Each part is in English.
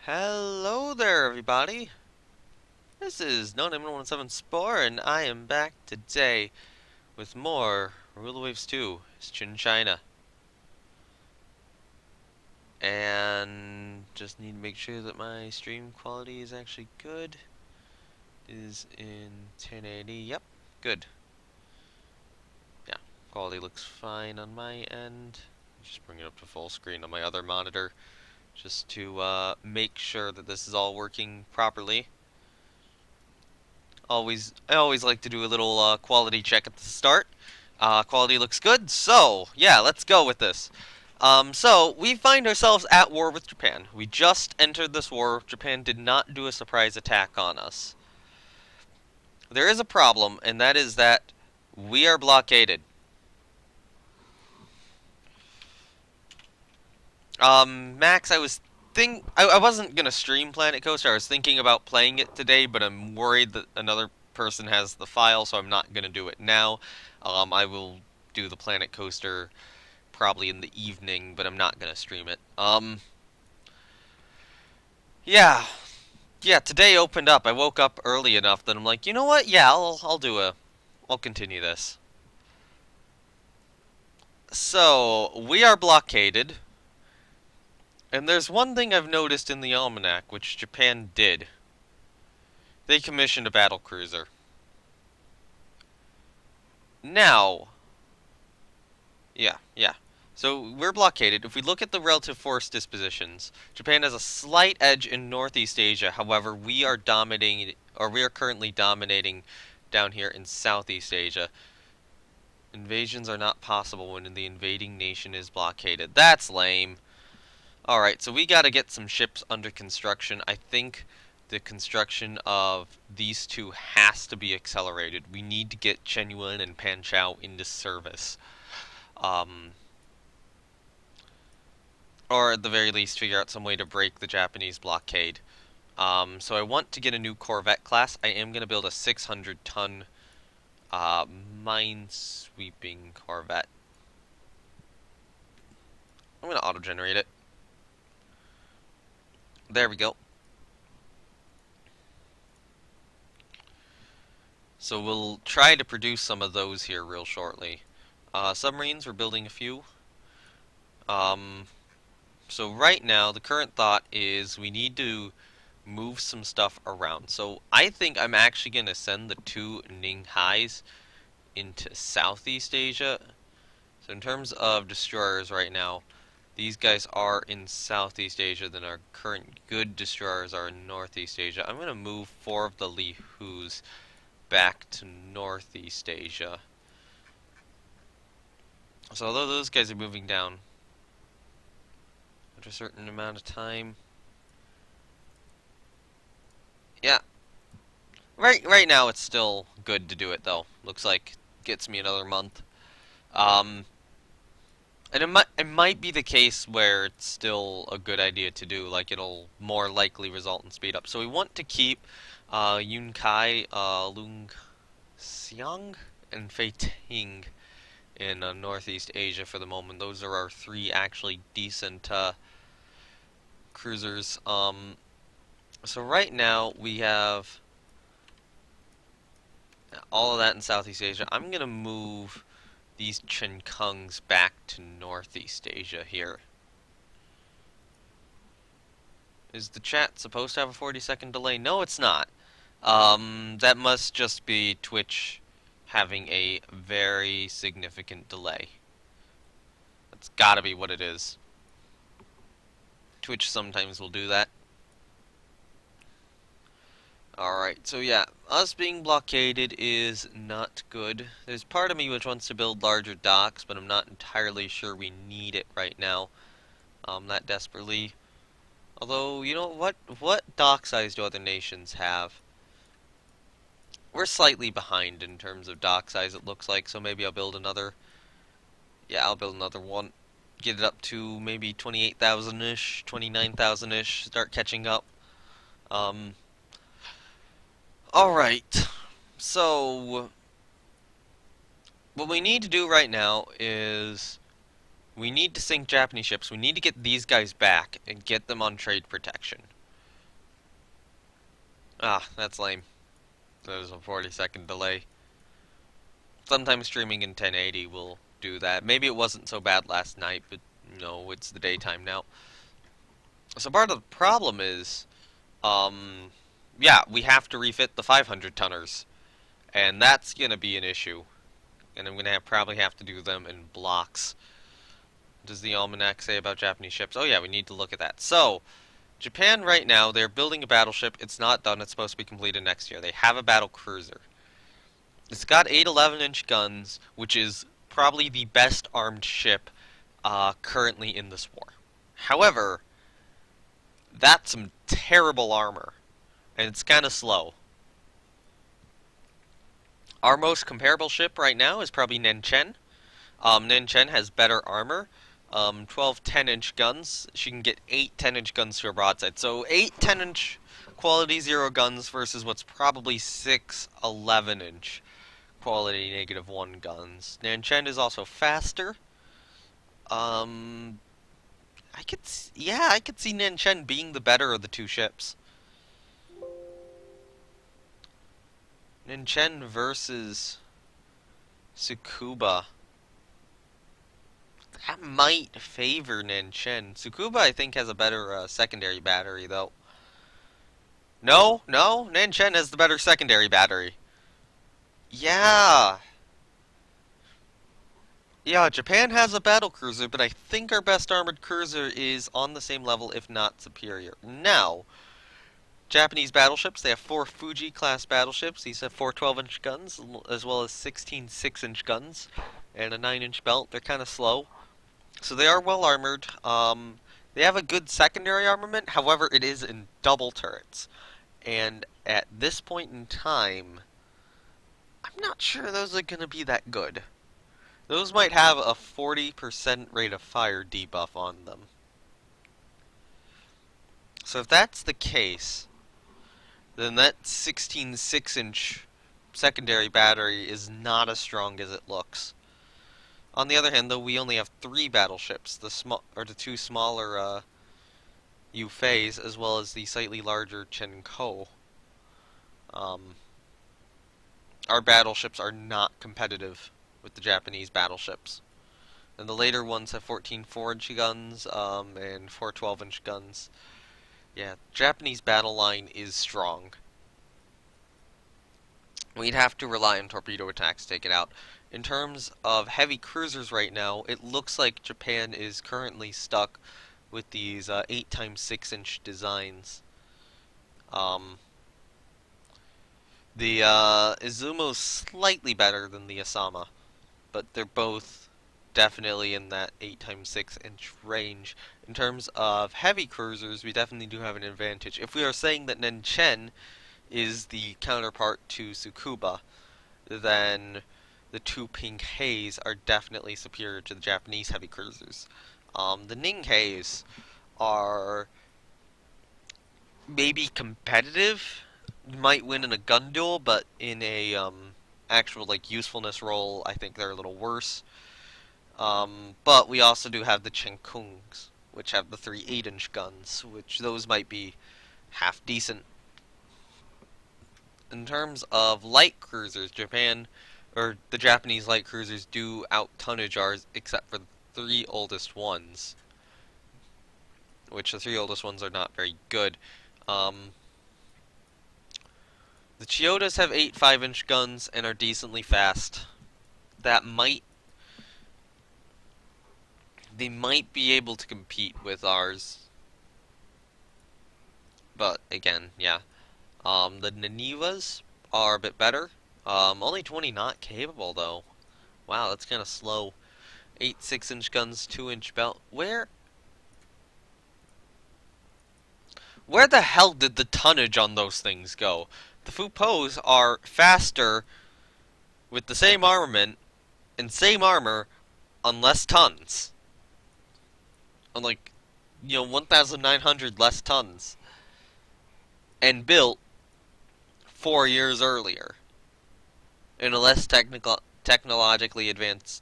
Hello there, everybody. This is No-Name117 Spore, and I am back today with more Rule of Waves 2. It's Chin China. And just need to make sure that my stream quality is actually good. Is in 1080. Yep, good. Yeah, quality looks fine on my end. Just bring it up to full screen on my other monitor just to make sure that this is all working properly. I always like to do a little quality check at the start. Quality looks good, so yeah, let's go with this. So we find ourselves at war with Japan. We just entered this war. Japan did not do a surprise attack on us. There is a problem, and that is that we are blockaded. Max, I wasn't gonna stream Planet Coaster. I was thinking about playing it today, but I'm worried that another person has the file, so I'm not gonna do it now. I will do the Planet Coaster probably in the evening, but I'm not gonna stream it. Yeah, yeah. Today opened up. I woke up early enough that I'm like, you know what? Yeah, I'll continue this. So we are blockaded. And there's one thing I've noticed in the almanac, which Japan did. They commissioned a battle cruiser. Now, yeah. So we're blockaded. If we look at the relative force dispositions, Japan has a slight edge in Northeast Asia. However, we are currently dominating down here in Southeast Asia. Invasions are not possible when the invading nation is blockaded. That's lame. Alright, so we gotta get some ships under construction. I think the construction of these two has to be accelerated. We need to get Chen Yuan and Pan Chao into service. Or at the very least figure out some way to break the Japanese blockade. So I want to get a new Corvette class. I am going to build a 600-ton mine-sweeping Corvette. I'm going to auto-generate it. There we go. So we'll try to produce some of those here real shortly. Submarines, we're building a few. So right now, the current thought is we need to move some stuff around. So I think I'm actually going to send the two Ninghais into Southeast Asia. So in terms of destroyers right now, these guys are in Southeast Asia, then our current good destroyers are in Northeast Asia. I'm going to move 4 of the Li Hus back to Northeast Asia. So although those guys are moving down after a certain amount of time, yeah. Right now it's still good to do it though. Looks like it gets me another month. And it might be the case where it's still a good idea to do, like it'll more likely result in speed up. So we want to keep Yun Kai, Lung Xiang, and Fei Ting in Northeast Asia for the moment. Those are our 3 actually decent cruisers. So right now we have all of that in Southeast Asia. I'm gonna move these Chen Kungs back to Northeast Asia here. Is the chat supposed to have a 40-second delay? No, it's not. That must just be Twitch having a very significant delay. That's gotta be what it is. Twitch sometimes will do that. Alright, so yeah, us being blockaded is not good. There's part of me which wants to build larger docks, but I'm not entirely sure we need it right now. That desperately. Although, you know, what dock size do other nations have? We're slightly behind in terms of dock size, it looks like, so maybe I'll build another. Yeah, I'll build another one. Get it up to maybe 28,000-ish, 29,000-ish, start catching up. Alright, so what we need to do right now is we need to sink Japanese ships. We need to get these guys back and get them on trade protection. Ah, that's lame. There's a 40-second delay. Sometimes streaming in 1080 will do that. Maybe it wasn't so bad last night, but no, it's the daytime now. So part of the problem is, yeah, we have to refit the 500 tonners, and that's gonna be an issue. And I'm gonna probably have to do them in blocks. What does the almanac say about Japanese ships? Oh yeah, we need to look at that. So, Japan right now, they're building a battleship. It's not done. It's supposed to be completed next year. They have a battle cruiser. It's got 8 11-inch guns, which is probably the best armed ship currently in this war. However, that's some terrible armor, and it's kind of slow. Our most comparable ship right now is probably Nanchen. Nanchen has better armor, 12 10-inch guns. She can get 8 10-inch guns to her broadside. So 8 10-inch quality 0 guns versus what's probably 6 11-inch quality -1 guns. Nanchen is also faster. Um, I could see Nanchen being the better of the two ships. Nanchen versus Tsukuba. That might favor Nanchen. Tsukuba, I think, has a better secondary battery, though. No, no, Nanchen has the better secondary battery. Yeah. Yeah, Japan has a battle cruiser, but I think our best armored cruiser is on the same level, if not superior. Now, Japanese battleships, they have 4 Fuji-class battleships. These have 4 12-inch guns, as well as 16 6-inch guns, and a 9-inch belt. They're kind of slow. So they are well armored. They have a good secondary armament, however, it is in double turrets. And at this point in time, I'm not sure those are going to be that good. Those might have a 40% rate of fire debuff on them. So if that's the case, then that 16 6-inch secondary battery is not as strong as it looks. On the other hand, though, we only have 3 battleships, the 2 smaller Yufeis, as well as the slightly larger Chenko. Our battleships are not competitive with the Japanese battleships. And the later ones have 14 4-inch guns and 4 12-inch guns. Yeah, Japanese battle line is strong. We'd have to rely on torpedo attacks to take it out. In terms of heavy cruisers right now, it looks like Japan is currently stuck with these 8x6-inch designs. The Izumo's slightly better than the Asama, but they're both definitely in that 8x6-inch range. In terms of heavy cruisers, we definitely do have an advantage. If we are saying that Nanchen is the counterpart to Tsukuba, then the 2 Pingheis are definitely superior to the Japanese heavy cruisers. The Ningheis are maybe competitive, might win in a gun duel, but in a actual like usefulness role, I think they're a little worse. But we also do have the Chenkungs, which have the 3 8-inch guns, which those might be half decent. In terms of light cruisers, the Japanese light cruisers do out tonnage ours, except for the 3 oldest ones, which the 3 oldest ones are not very good. The Chiyodas have 8 5-inch guns and are decently fast. They might be able to compete with ours. But again, yeah. The Nanivas are a bit better. Only 20 knot capable though. Wow, that's kind of slow. 8 6-inch guns, 2-inch belt. Where the hell did the tonnage on those things go? The Fupos are faster with the same armament and same armor on less tons. On 1,900 less tons. And built 4 years earlier. In a less technologically advanced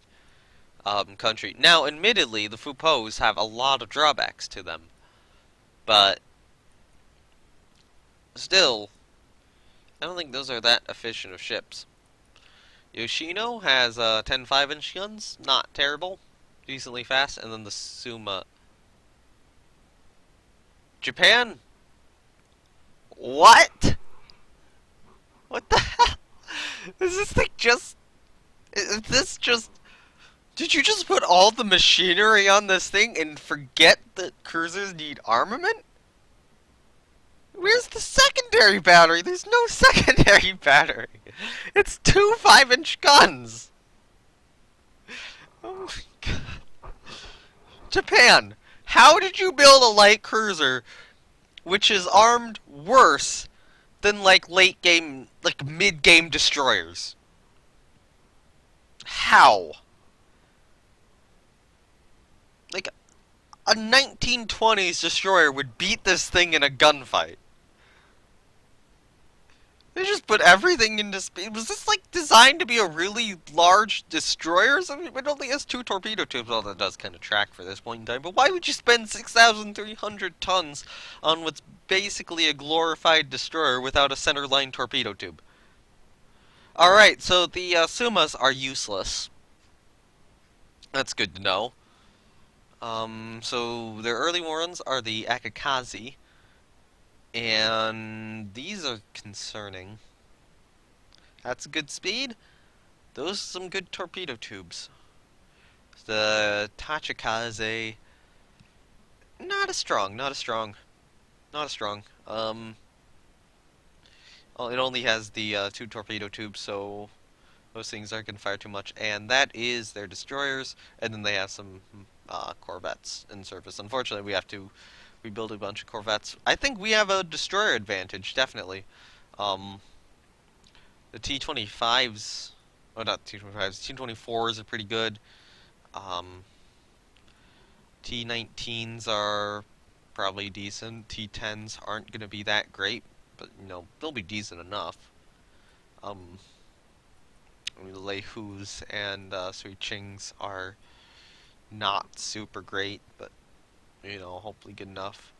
country. Now, admittedly, the Fupos have a lot of drawbacks to them. But still, I don't think those are that efficient of ships. Yoshino has 10 5-inch guns, not terrible, decently fast, and then the Suma. Japan? What? What the hell? Is this thing just... Is this just... Did you just put all the machinery on this thing and forget that cruisers need armament? Where's the secondary battery? There's no secondary battery. It's 2 5-inch guns. Oh my god. Japan, how did you build a light cruiser which is armed worse than like late game, like mid game destroyers? How? Like a 1920s destroyer would beat this thing in a gunfight. They just put everything into speed. Was this like designed to be a really large destroyer? I mean, it only has 2 torpedo tubes. Well, that does kind of track for this point in time. But why would you spend 6,300 tons on what's basically a glorified destroyer without a centerline torpedo tube? Alright, so the Sumas are useless. That's good to know. So their early ones are the Akakazi. And these are concerning. That's a good speed. Those are some good torpedo tubes. The Tachikaze, not as strong, not as strong, not as strong. Well, it only has the 2 torpedo tubes, so those things aren't going to fire too much. And that is their destroyers, and then they have some corvettes in service. Unfortunately, we have to rebuild a bunch of corvettes. I think we have a destroyer advantage, definitely. The T-25s, oh, not T-25s, T-24s are pretty good. T-19s are probably decent. T-10s aren't going to be that great, but, you know, they'll be decent enough. I mean, the Leihus and Sui Chings are not super great, but, you know, hopefully good enough.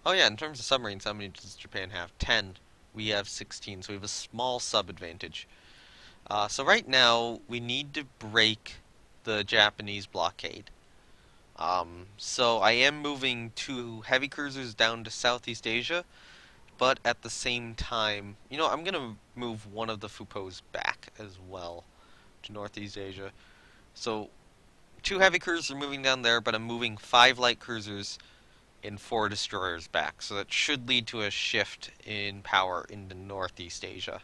Oh yeah, in terms of submarines, how many does Japan have? 10. We have 16, so we have a small sub-advantage. So right now, we need to break the Japanese blockade. So I am moving 2 heavy cruisers down to Southeast Asia, but at the same time, you know, I'm going to move one of the Fupos back as well to Northeast Asia. So 2 heavy cruisers are moving down there, but I'm moving 5 light cruisers and 4 destroyers back. So that should lead to a shift in power into Northeast Asia.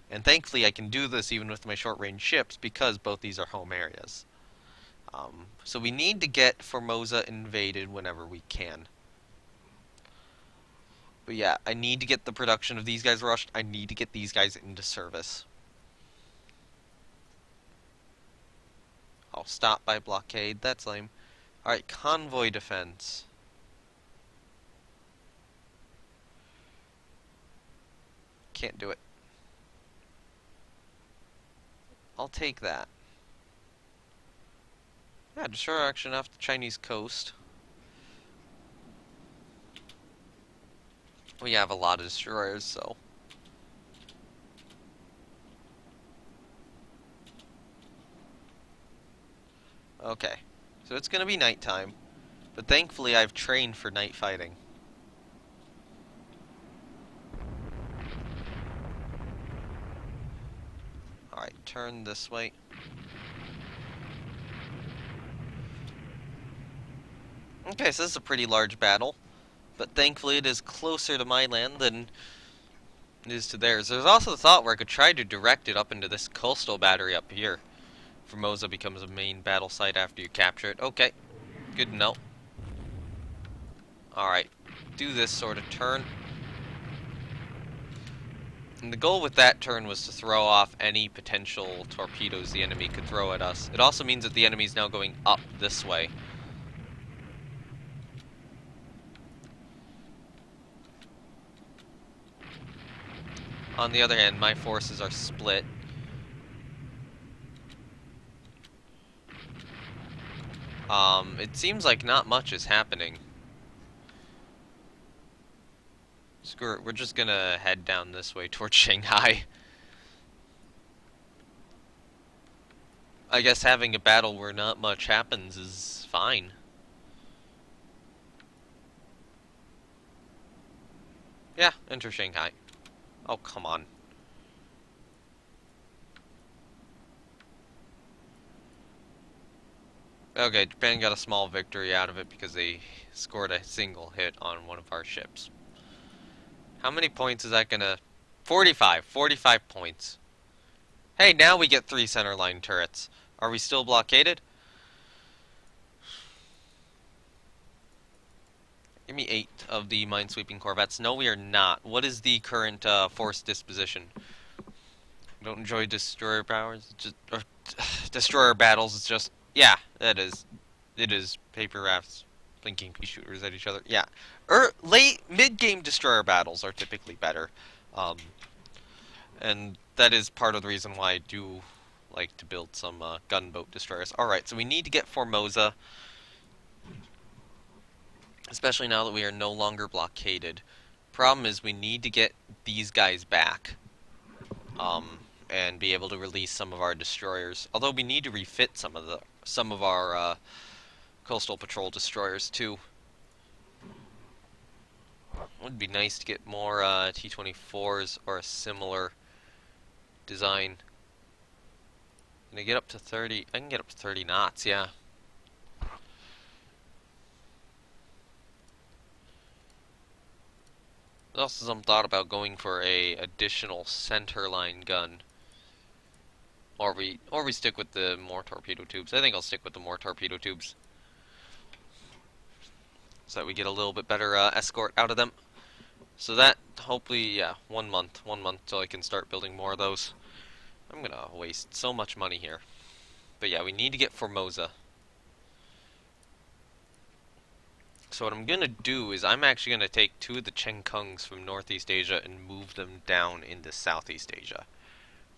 And thankfully I can do this even with my short-range ships because both these are home areas. So we need to get Formosa invaded whenever we can. But yeah, I need to get the production of these guys rushed. I need to get these guys into service. I'll stop by blockade. That's lame. Alright, convoy defense. Can't do it. I'll take that. Yeah, destroyer action off the Chinese coast. We have a lot of destroyers, so... Okay, so it's gonna be nighttime, but thankfully I've trained for night fighting. Alright, turn this way. Okay, so this is a pretty large battle, but thankfully it is closer to my land than it is to theirs. There's also the thought where I could try to direct it up into this coastal battery up here. Formosa becomes a main battle site after you capture it. Okay, good to know. Alright, do this sort of turn. And the goal with that turn was to throw off any potential torpedoes the enemy could throw at us. It also means that the enemy is now going up this way. On the other hand, my forces are split. It seems like not much is happening. Screw it, we're just gonna head down this way towards Shanghai. I guess having a battle where not much happens is fine. Yeah, enter Shanghai. Oh, come on. Okay, Japan got a small victory out of it because they scored a single hit on one of our ships. How many points is that gonna... 45. 45 points. Hey, now we get 3 centerline turrets. Are we still blockaded? Give me 8 of the minesweeping corvettes. No, we are not. What is the current force disposition? Don't enjoy destroyer powers? Just, or, destroyer battles, it's just... Yeah, that is. It is paper rafts blinking pea shooters at each other. Yeah. Late, mid-game destroyer battles are typically better. And that is part of the reason why I do like to build some gunboat destroyers. Alright, so we need to get Formosa. Especially now that we are no longer blockaded. Problem is we need to get these guys back. And be able to release some of our destroyers. Although we need to refit some of our coastal patrol destroyers too. It would be nice to get more T-24s or a similar design. Can I get up to 30? I can get up to 30 knots, yeah. There's also some thought about going for a additional centerline gun. Or we stick with the more torpedo tubes. I think I'll stick with the more torpedo tubes. So that we get a little bit better escort out of them. So that, hopefully, yeah, 1 month. 1 month till I can start building more of those. I'm gonna waste so much money here. But yeah, we need to get Formosa. So what I'm gonna do is I'm actually gonna take 2 of the Chengkungs from Northeast Asia and move them down into Southeast Asia.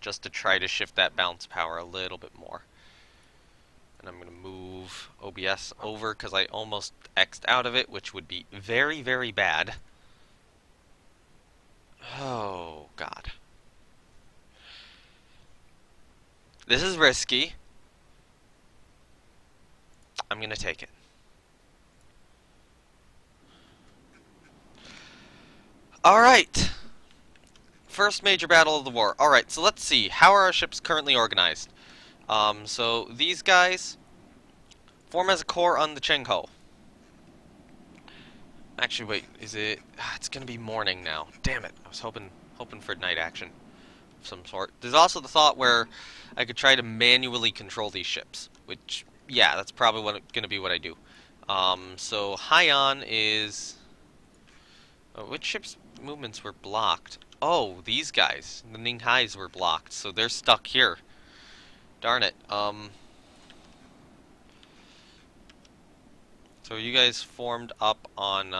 Just to try to shift that balance power a little bit more. And I'm gonna move OBS over because I almost X'd out of it, which would be very, very bad. Oh, God. This is risky. I'm gonna take it. Alright. First major battle of the war. Alright, so let's see. How are our ships currently organized? So these guys form as a core on the Chengho. Actually, wait, is it... it's gonna be morning now. Damn it. I was hoping for night action of some sort. There's also the thought where I could try to manually control these ships, which, yeah, that's probably gonna be what I do. So Haiyan is... which ships' movements were blocked? Oh, these guys. The Ninghais were blocked, so they're stuck here. Darn it. So you guys formed up on,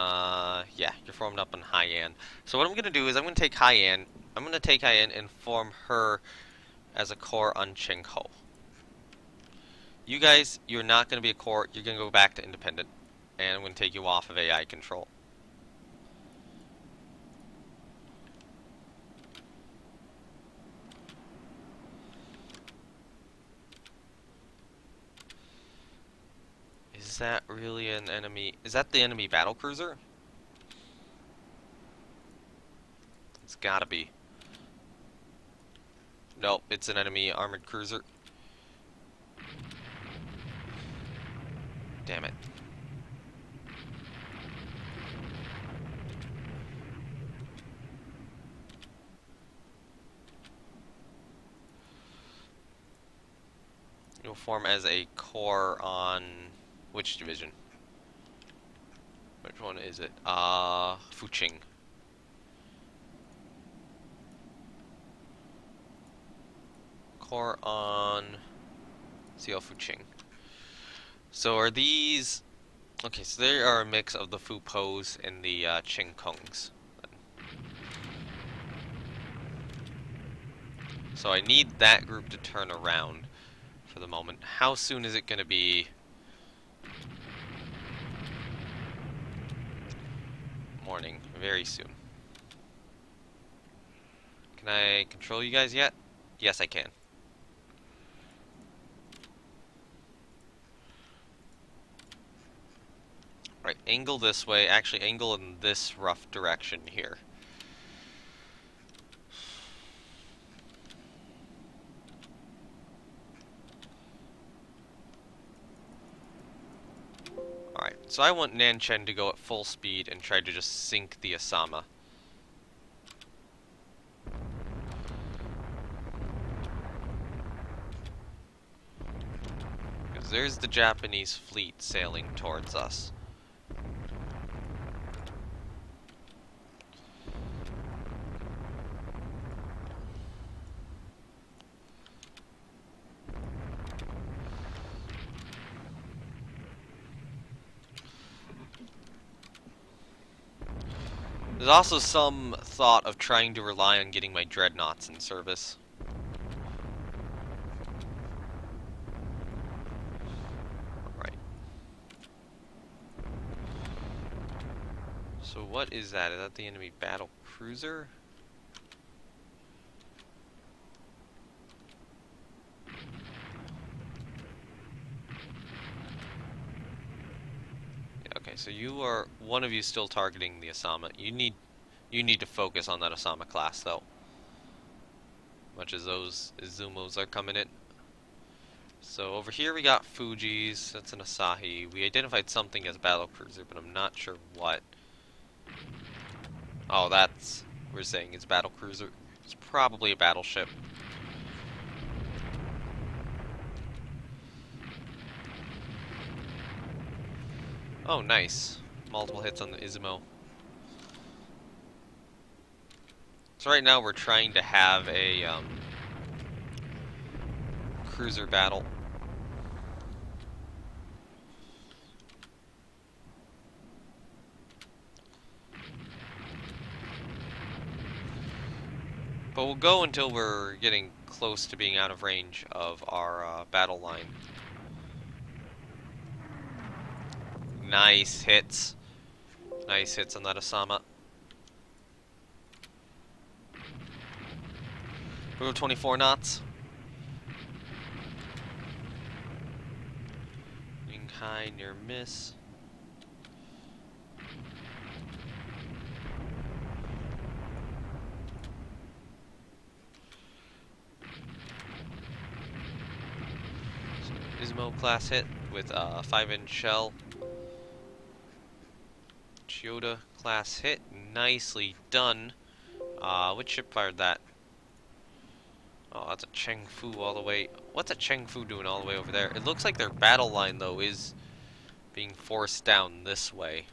yeah, you're formed up on Haiyan. So what I'm going to do is I'm going to take Haiyan. I'm going to take Haiyan and form her as a core on Chengho. You guys, you're not going to be a core. You're going to go back to independent. And I'm going to take you off of AI control. Is that really an enemy? Is that the enemy battlecruiser? It's gotta be. Nope, it's an enemy armored cruiser. Damn it. You'll form as a core on... which division? Which one is it? Fuqing. Core on CL Fuqing. So are these... okay, so they are a mix of the Fupos and the Chengkungs. So I need that group to turn around for the moment. How soon is it going to be? Morning, very soon. Can I control you guys yet? Yes, I can. Right, angle this way. Actually, angle in this rough direction here. Alright, so I want Nanchen to go at full speed and try to just sink the Asama. Because there's the Japanese fleet sailing towards us. There's also some thought of trying to rely on getting my dreadnoughts in service. Right. So what is that? Is that the enemy battle cruiser? Okay, so you are one of you still targeting the Asama. You need to focus on that Asama class though. Much as those Izumos are coming in. So over here we got Fuji's, that's an Asahi. We identified something as battle cruiser, but I'm not sure what. Oh, that's we're saying it's battle cruiser. It's probably a battleship. Oh, nice. Multiple hits on the Izumo. So right now we're trying to have a cruiser battle. But we'll go until we're getting close to being out of range of our battle line. Nice hits. Nice hits on that Asama. We'll go 24 knots. Wing high, near miss. So, Izumo class hit with a 5-inch shell. Chiyoda class hit. Nicely done. Which ship fired that? Oh, that's a Chengfu all the way. What's a Chengfu doing all the way over there? It looks like their battle line, though, is being forced down this way.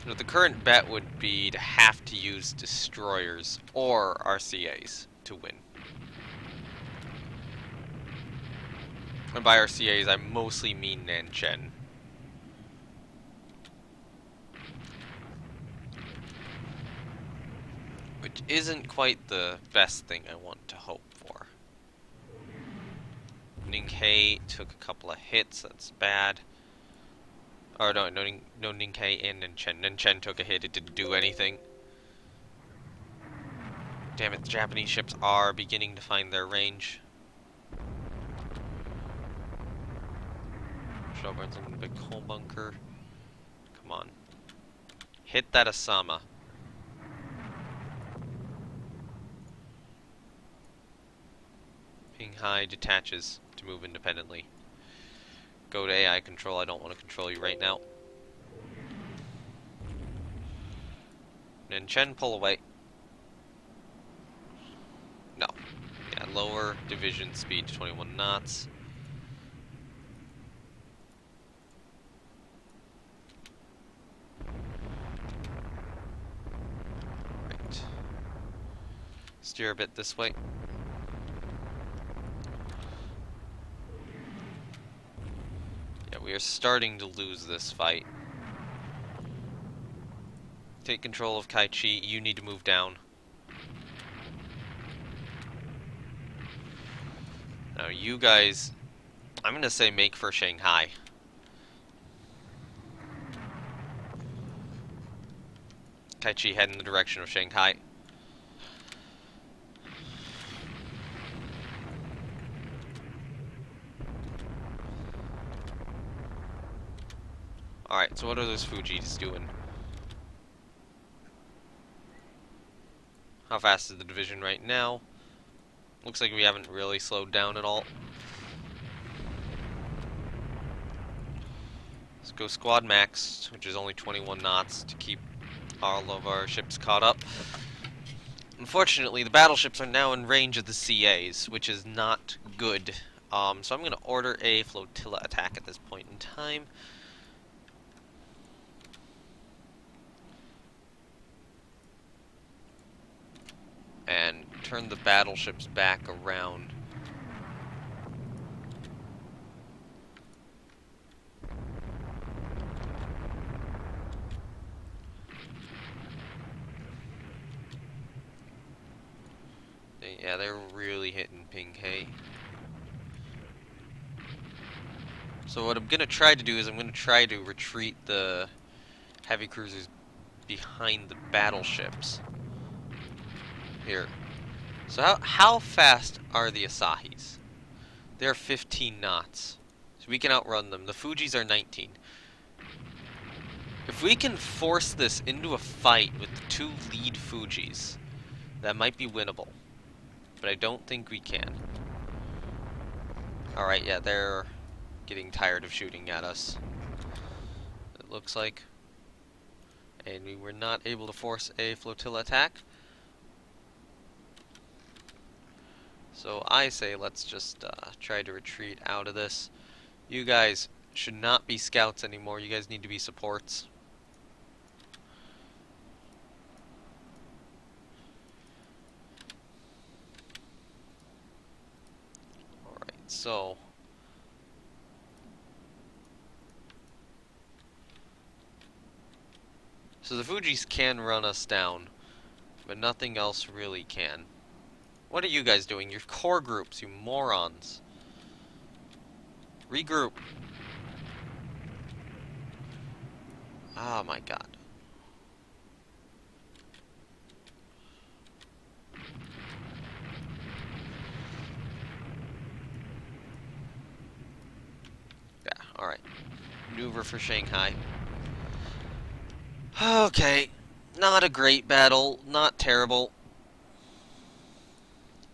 You know, the current bet would be to have to use destroyers or RCAs to win. And by RCAs, I mostly mean Nanchen. Which isn't quite the best thing I want to hope for. Ninkei took a couple of hits, that's bad. Or no Ninkei and Nanchen. Nanchen took a hit, it didn't do anything. Damn it, the Japanese ships are beginning to find their range. Shelburne's in a big coal bunker. Come on. Hit that Asama. Ping high detaches to move independently. Go to AI control, I don't want to control you right now. Nanchen, pull away. No. Yeah, lower division speed to 21 knots. Right. Steer a bit this way. Yeah, we are starting to lose this fight. Take control of Kaichi, you need to move down. Now you guys, I'm gonna say make for Shanghai. Kaichi head in the direction of Shanghai. Alright, so what are those Fujis doing? How fast is the division right now? Looks like we haven't really slowed down at all. Let's go squad max, which is only 21 knots, to keep all of our ships caught up. Unfortunately, the battleships are now in range of the CAs, which is not good. So I'm going to order a flotilla attack at this point in time. And turn the battleships back around. Yeah, they're really hitting ping, hey. So what I'm going to try to do is I'm going to try to retreat the heavy cruisers behind the battleships. Here. So how fast are the Asahis? They're 15 knots. So we can outrun them. The Fujis are 19. If we can force this into a fight with the two lead Fujis, that might be winnable. But I don't think we can. Alright, yeah, they're getting tired of shooting at us, it looks like. And we were not able to force a flotilla attack. So I say let's just try to retreat out of this. You guys should not be scouts anymore. You guys need to be supports. Alright, so the Fujis can run us down, but nothing else really can. What are you guys doing? Your core groups, you morons. Regroup. Oh my god. Yeah, alright. Maneuver for Shanghai. Okay. Not a great battle. Not terrible.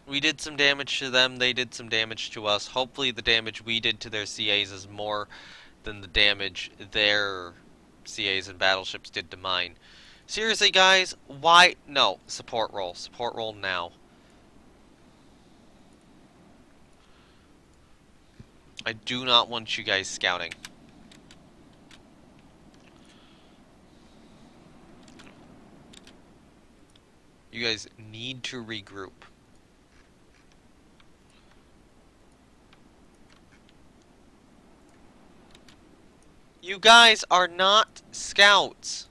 We did some damage to them, they did some damage to us. Hopefully the damage we did to their CAs is more than the damage their CAs and battleships did to mine. Seriously, guys, why? No, support roll. Support roll now. I do not want you guys scouting. You guys need to regroup. You guys are not scouts.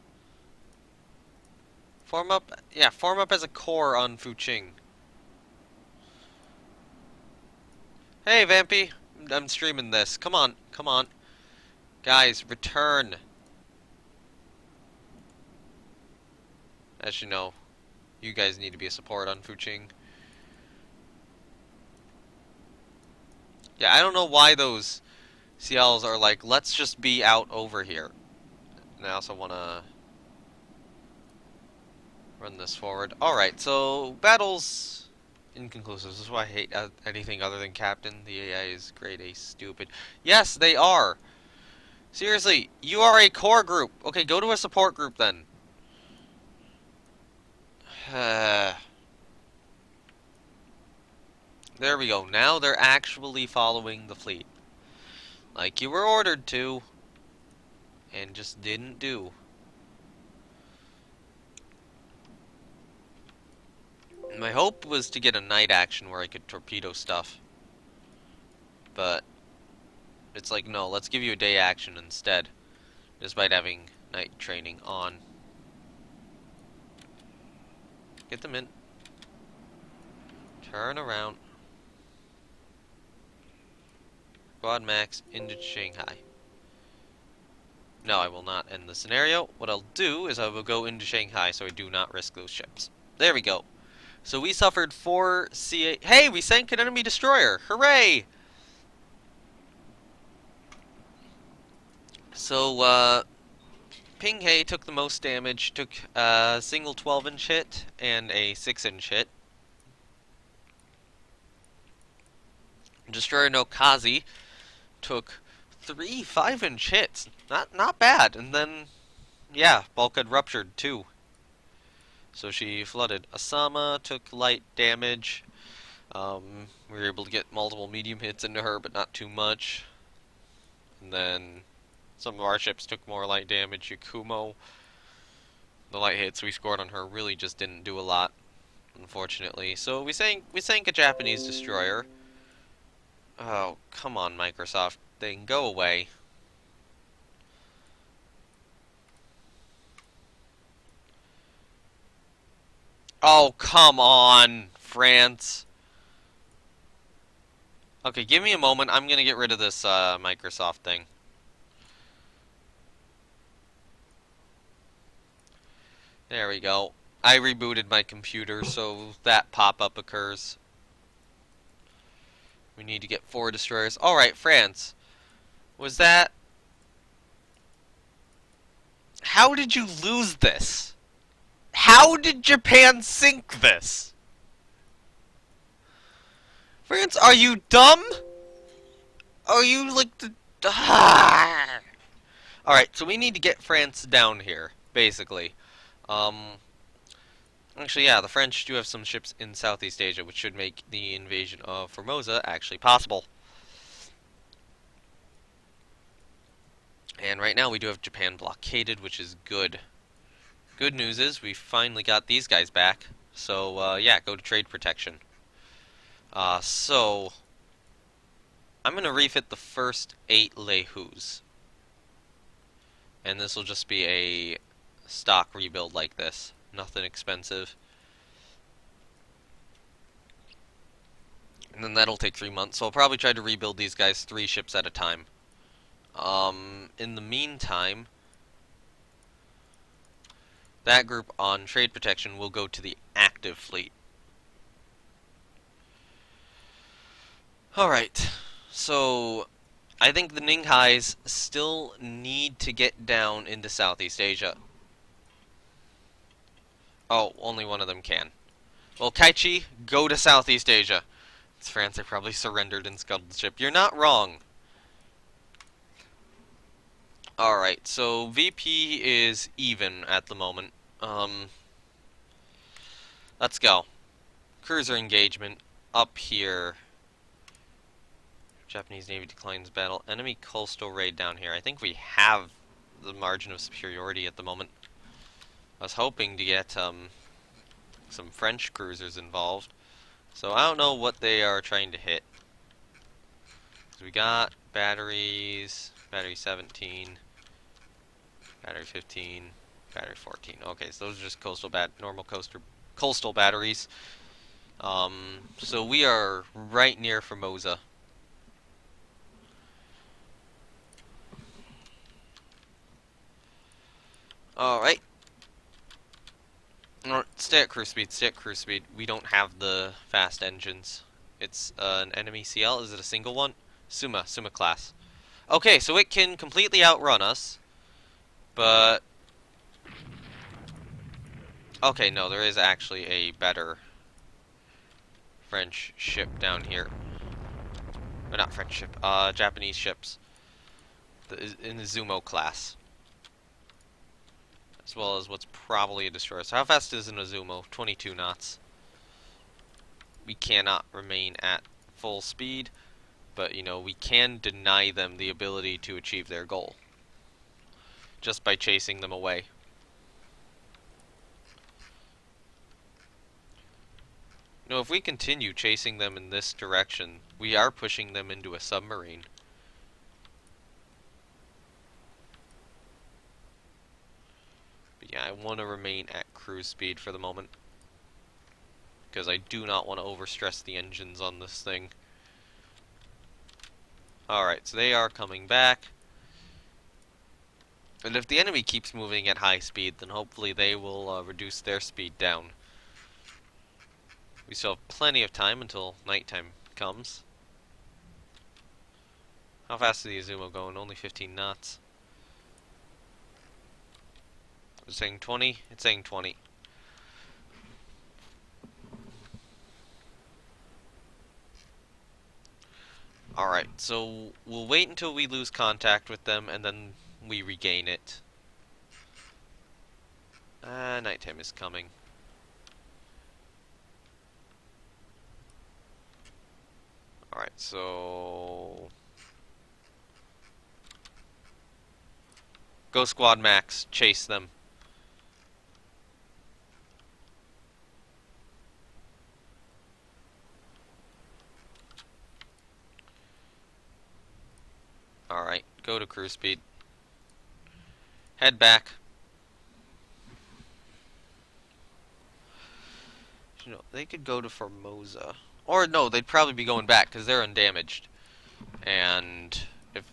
Form up, yeah, form up as a corps on Fuqing. Hey, Vampy, I'm streaming this. Come on, come on. Guys, return. As you know, you guys need to be a support on Fuqing. Yeah, I don't know why those CLs are like, let's just be out over here. And I also want to run this forward. Alright, so battles inconclusive. This is why I hate anything other than Captain. The AI is grade A stupid. Yes, they are. Seriously, you are a core group. Okay, go to a support group then. There we go. Now they're actually following the fleet. Like you were ordered to. And just didn't do. My hope was to get a night action where I could torpedo stuff. But it's like, no, let's give you a day action instead. Despite having night training on. Get them in. Turn around. Squad max into Shanghai. No, I will not end the scenario. What I'll do is I will go into Shanghai so I do not risk those ships. There we go. So we suffered 4 CA... Hey, we sank an enemy destroyer! Hooray! So, Pinghe took the most damage, took a single 12-inch hit and a 6-inch hit. Destroyer no Kazi took 3 5-inch hits. Not bad. And then, yeah, bulkhead ruptured too. So she flooded. Asama took light damage. We were able to get multiple medium hits into her, but not too much. And then some of our ships took more light damage. Yakumo, the light hits we scored on her really just didn't do a lot, unfortunately. So we sank a Japanese destroyer. Oh, come on, Microsoft. They can go away. Oh, come on, France. Okay, give me a moment. I'm gonna get rid of this Microsoft thing. There we go. I rebooted my computer, so that pop-up occurs. We need to get 4 destroyers. Alright, France. Was that... How did you lose this? How did Japan sink this? France, are you dumb? Are you like the... Alright, so we need to get France down here, basically. Actually, yeah, the French do have some ships in Southeast Asia, which should make the invasion of Formosa actually possible. And right now we do have Japan blockaded, which is good. Good news is we finally got these guys back. So, yeah, go to trade protection. So I'm going to refit the first 8 Lehus. And this will just be a stock rebuild like this. Nothing expensive. And then that'll take 3 months. So I'll probably try to rebuild these guys 3 ships at a time. In the meantime, that group on trade protection will go to the active fleet. Alright, so I think the Ninghais still need to get down into Southeast Asia. Oh, only one of them can. Well, Kaichi, go to Southeast Asia. It's France, they probably surrendered and scuttled the ship. You're not wrong. Alright, so VP is even at the moment. Let's go. Cruiser engagement up here. Japanese Navy declines battle. Enemy coastal raid down here. I think we have the margin of superiority at the moment. I was hoping to get some French cruisers involved. So I don't know what they are trying to hit. So we got batteries, battery 17, battery 15, battery 14. Okay, so those are just normal coastal batteries. So we are right near Formosa. Alright. Stay at cruise speed, stay at cruise speed. We don't have the fast engines. It's an enemy CL. Is it a single one? Suma class. Okay, so it can completely outrun us. But... okay, no, there is actually a better French ship down here. Or not French ship, Japanese ships. In the Zumo class. As well as what's probably a destroyer. So how fast is an Azumo? 22 knots. We cannot remain at full speed, but you know, we can deny them the ability to achieve their goal just by chasing them away. You know, if we continue chasing them in this direction, we are pushing them into a submarine. Yeah, I want to remain at cruise speed for the moment, because I do not want to overstress the engines on this thing. Alright, so they are coming back. And if the enemy keeps moving at high speed, then hopefully they will reduce their speed down. We still have plenty of time until nighttime comes. How fast is the Izumo going? Only 15 knots. It's saying 20? It's saying 20. Alright, so we'll wait until we lose contact with them, and then we regain it. Nighttime is coming. Alright, so... Go Squad Max, chase them. Alright, go to cruise speed. Head back. You know, they could go to Formosa. Or no, they'd probably be going back, because they're undamaged. And if...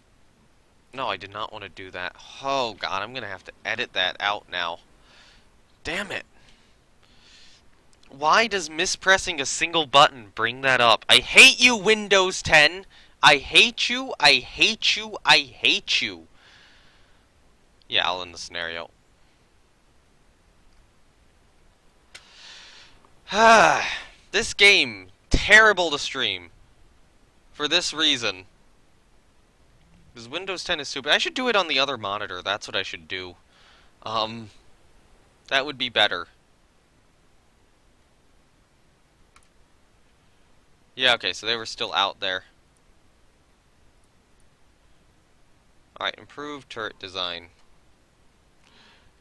No, I did not want to do that. Oh god, I'm gonna have to edit that out now. Damn it. Why does mispressing a single button bring that up? I hate you, Windows 10! I hate you, I hate you, I hate you. Yeah, I'll end the scenario. This game, terrible to stream. For this reason. Because Windows 10 is stupid. I should do it on the other monitor, that's what I should do. That would be better. Yeah, okay, so they were still out there. Alright, improved turret design.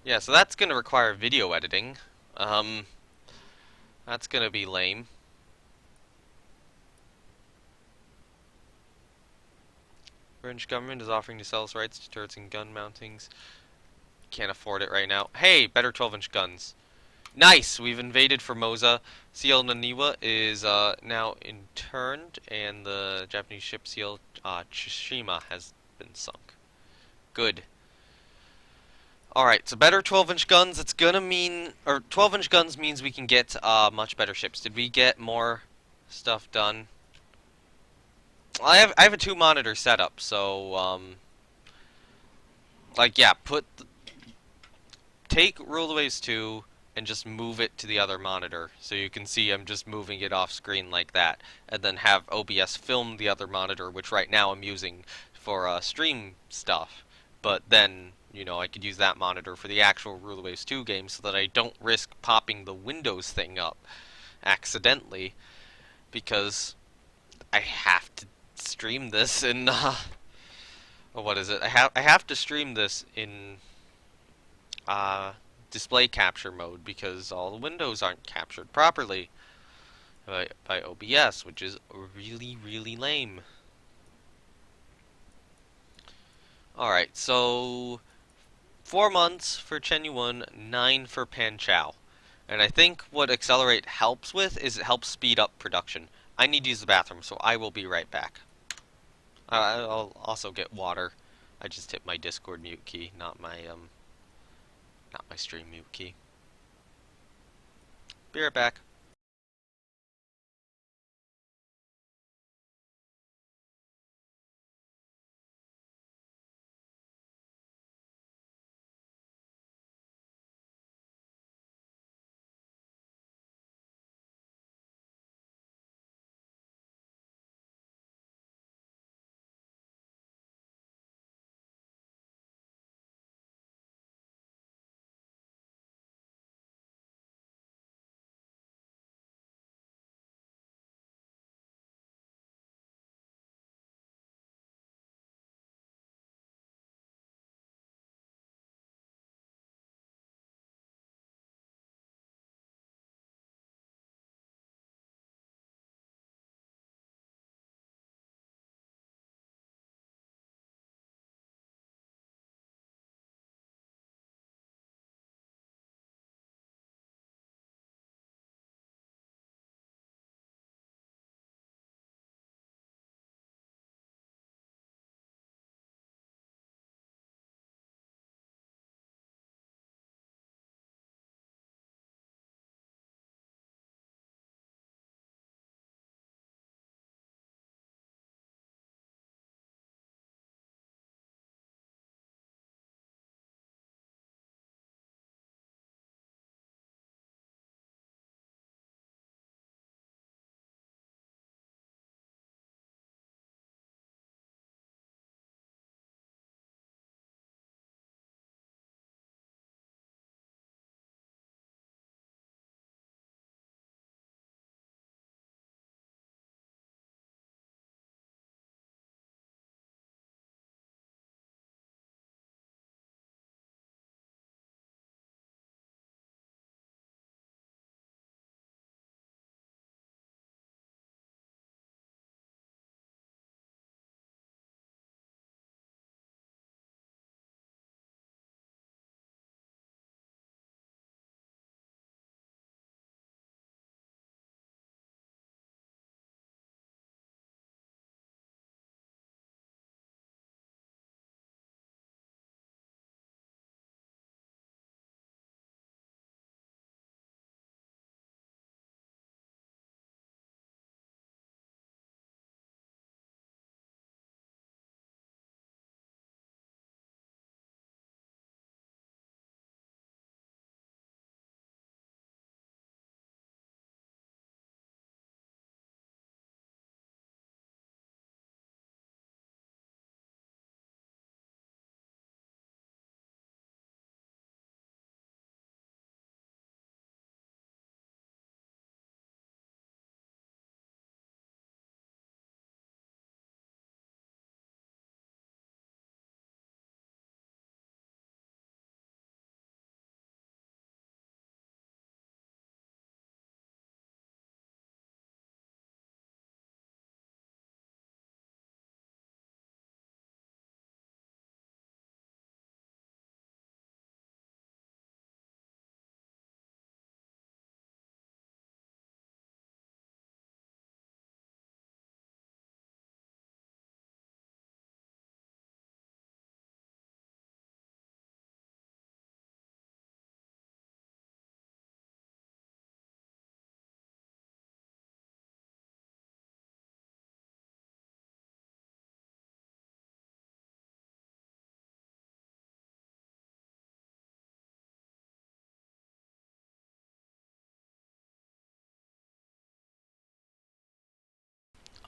Yeah, so that's gonna require video editing. That's gonna be lame. French government is offering to sell its rights to turrets and gun mountings. Can't afford it right now. Hey, better 12-inch guns. Nice! We've invaded Formosa. Seal Naniwa is now interned, and the Japanese ship Seal Tsushima has been sunk. Good. Alright, so better 12-inch guns, it's gonna mean... Or 12-inch guns means we can get much better ships. Did we get more stuff done? I have a 2-monitor setup, so, like, yeah, take Ruleways 2 and just move it to the other monitor. So you can see I'm just moving it off screen like that. And then have OBS film the other monitor, which right now I'm using for stream stuff. But then, you know, I could use that monitor for the actual Ruleways 2 game so that I don't risk popping the Windows thing up accidentally. Because I have to stream this in, what is it? I have to stream this in display capture mode because all the windows aren't captured properly by OBS, which is really, really lame. Alright, so 4 months for Chen Yuan, 9 for Pan Chao. And I think what Accelerate helps with is it helps speed up production. I need to use the bathroom, so I will be right back. I'll also get water. I just hit my Discord mute key, not my stream mute key. Be right back.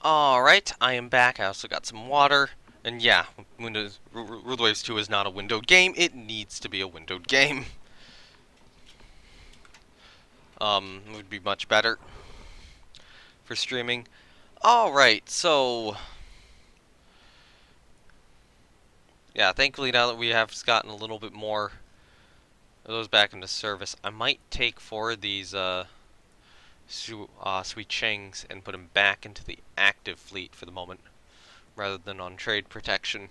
Alright, I am back. I also got some water. And yeah, Windows Rule Waves 2 is not a windowed game. It needs to be a windowed game. It would be much better for streaming. Alright, so yeah, thankfully now that we have gotten a little bit more of those back into service, I might take 4 of these Sweet Chengs and put them back into the active fleet for the moment, rather than on trade protection.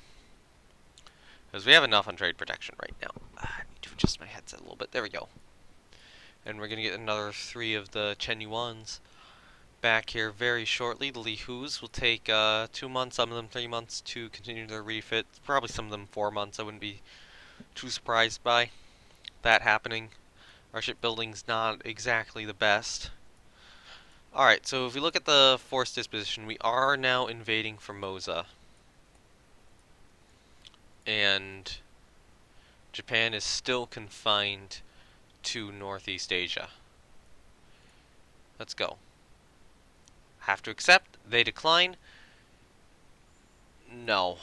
Because we have enough on trade protection right now. I need to adjust my headset a little bit. There we go. And we're going to get another 3 of the Chen Yuans back here very shortly. The Li Hus will take 2 months, some of them 3 months to continue their refit. Probably some of them 4 months. I wouldn't be too surprised by that happening. Our shipbuilding's not exactly the best. Alright, so if we look at the force disposition, we are now invading Formosa. And Japan is still confined to Northeast Asia. Let's go. Have to accept. They decline. No.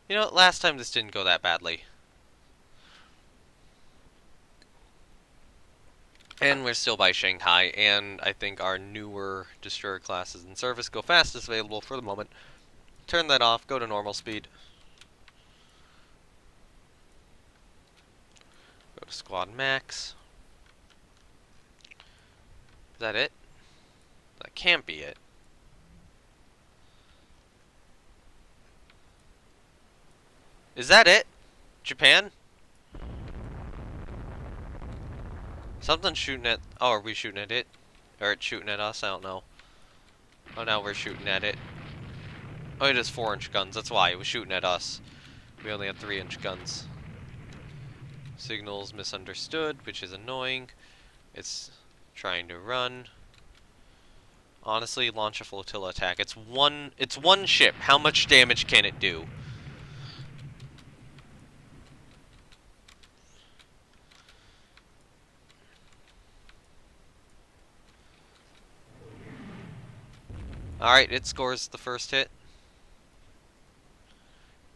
You know what? Last time this didn't go that badly. And we're still by Shanghai, and I think our newer destroyer classes in service go fastest available for the moment. Turn that off, go to normal speed. Go to squad max. Is that it? That can't be it. Is that it? Japan? Something's shooting at... Oh, are we shooting at it? Or it's shooting at us? I don't know. Oh, now we're shooting at it. Oh, it is 4-inch guns. That's why. It was shooting at us. We only had 3-inch guns. Signals misunderstood, which is annoying. It's trying to run. Honestly, launch a flotilla attack. It's one ship. How much damage can it do? Alright, it scores the first hit.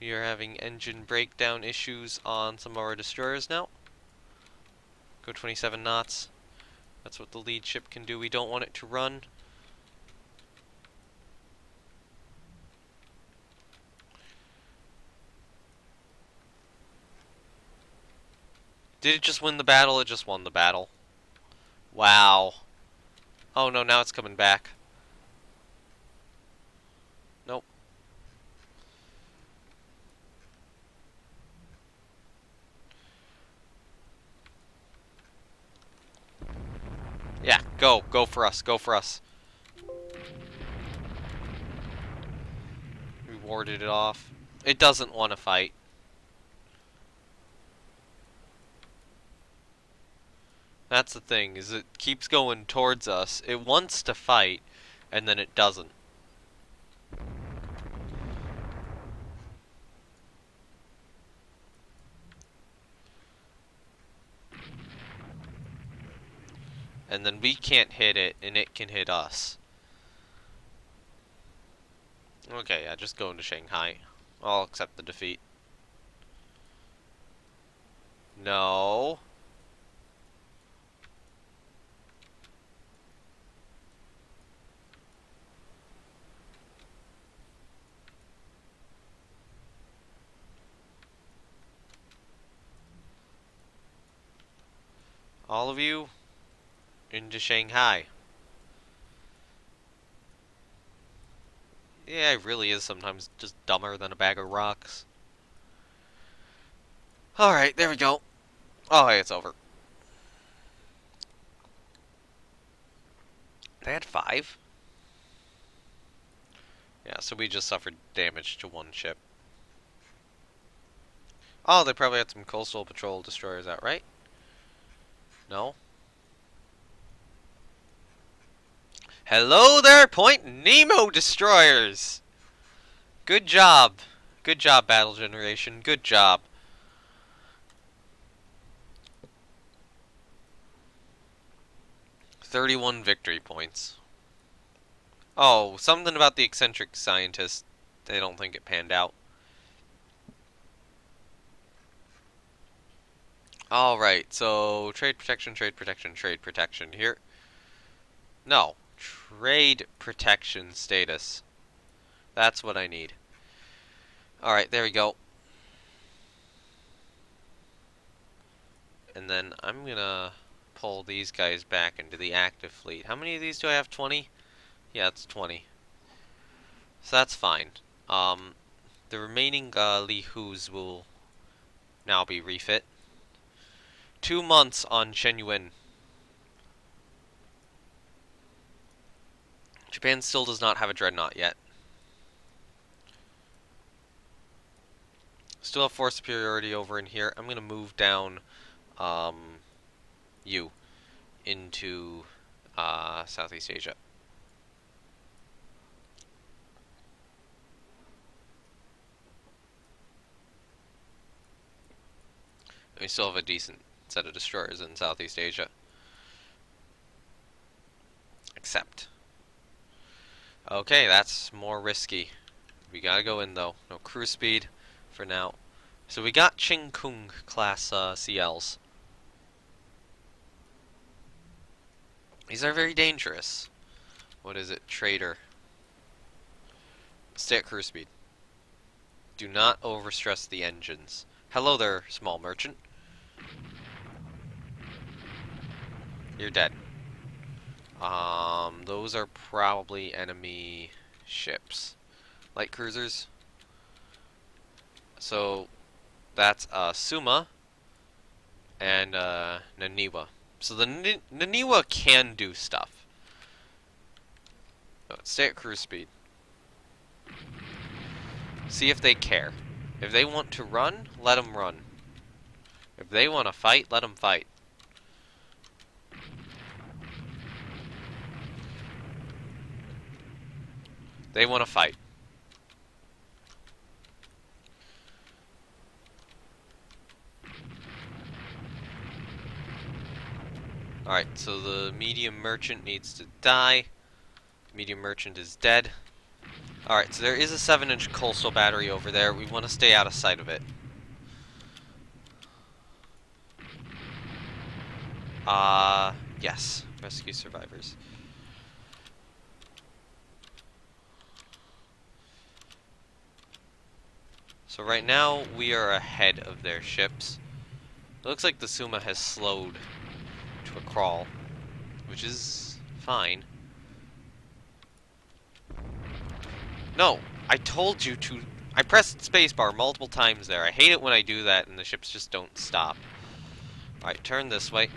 We are having engine breakdown issues on some of our destroyers now. Go 27 knots. That's what the lead ship can do. We don't want it to run. Did it just win the battle? It just won the battle. Wow. Oh no, now it's coming back. Nope. Yeah, go. Go for us. Go for us. We warded it off. It doesn't want to fight. That's the thing, is it keeps going towards us. It wants to fight, and then it doesn't. And then we can't hit it, and it can hit us. Okay, yeah, just go into Shanghai. I'll accept the defeat. No. All of you into Shanghai. Yeah, it really is sometimes just dumber than a bag of rocks. Alright, there we go. Oh, hey, it's over. They had 5? Yeah, so we just suffered damage to 1 ship. Oh, they probably had some coastal patrol destroyers out, right? No? Hello there, Point Nemo destroyers! Good job. Good job, Battle Generation. Good job. "31 victory points." Oh, something about the eccentric scientist. They don't think it panned out. Alright, so trade protection, trade protection, trade protection here. No, trade protection status. That's what I need. Alright, there we go. And then I'm gonna pull these guys back into the active fleet. How many of these do I have? 20? Yeah, it's 20. So that's fine. The remaining Li Hus will now be refit. 2 months on Shenyuan. Japan still does not have a dreadnought yet. Still have force superiority over in here. I'm gonna move down you into Southeast Asia. We still have a decent set of destroyers in Southeast Asia. Except. Okay, that's more risky. We gotta go in though. No cruise speed for now. So we got Kung class CLs. These are very dangerous. What is it? Trader. Stay at cruise speed. Do not overstress the engines. Hello there, small merchant. You're dead. Those are probably enemy ships. Light cruisers. So, that's Suma and Naniwa. So the Naniwa can do stuff. So stay at cruise speed. See if they care. If they want to run, let them run. If they want to fight, let them fight. They want to fight. Alright, so the medium merchant needs to die. Medium merchant is dead. Alright, so there is a 7-inch coastal battery over there. We want to stay out of sight of it. Yes. Rescue survivors. So right now, we are ahead of their ships. It looks like the Suma has slowed to a crawl, which is fine. No, I told you to... I pressed spacebar multiple times there. I hate it when I do that and the ships just don't stop. Alright, turn this way.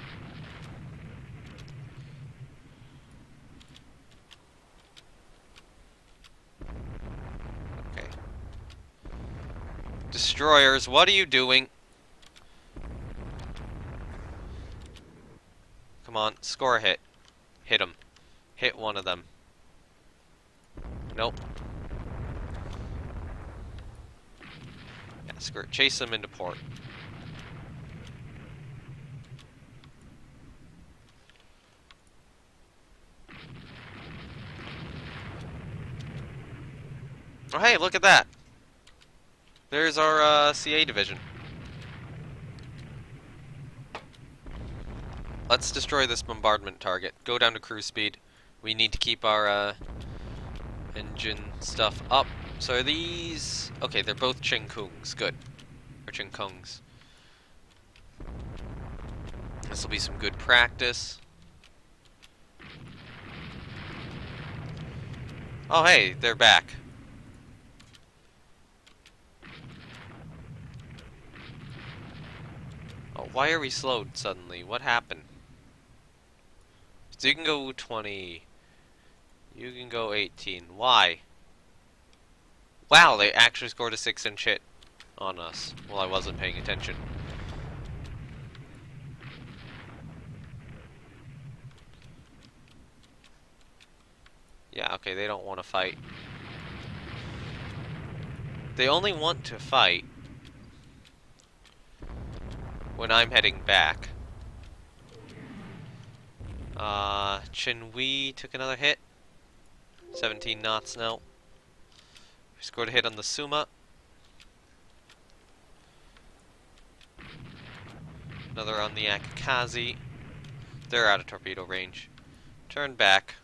Okay. Destroyers, what are you doing? Come on, score a hit. Hit them. Hit one of them. Nope. Yeah, screw it. Chase them into port. Oh hey, look at that! There's our CA division. Let's destroy this bombardment target. Go down to cruise speed. We need to keep our engine stuff up. So are these... Okay, they're both Kungs. Good. Or Kungs. This will be some good practice. Oh hey, they're back. Oh, why are we slowed suddenly? What happened? So you can go 20. You can go 18. Why? Wow, they actually scored a 6-inch hit on us. Well, I wasn't paying attention. Yeah, okay, they don't want to fight. They only want to fight when I'm heading back. Chinwei took another hit. 17 knots now. We scored a hit on the Suma. Another on the Akakazi. They're out of torpedo range. Turn back.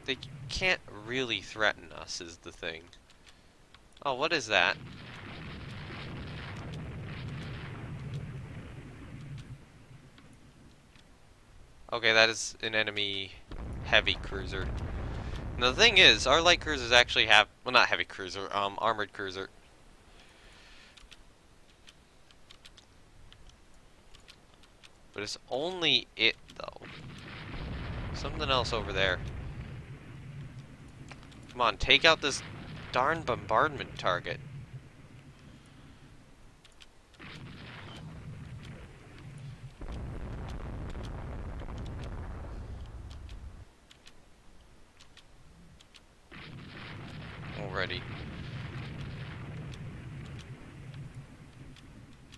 They can't really threaten us, is the thing. Oh, what is that? Okay, that is an enemy heavy cruiser. Now the thing is, our light cruisers actually have, well, not heavy cruiser, armored cruiser. But it's only it, though. Something else over there. Come on, take out this darn bombardment target. Already.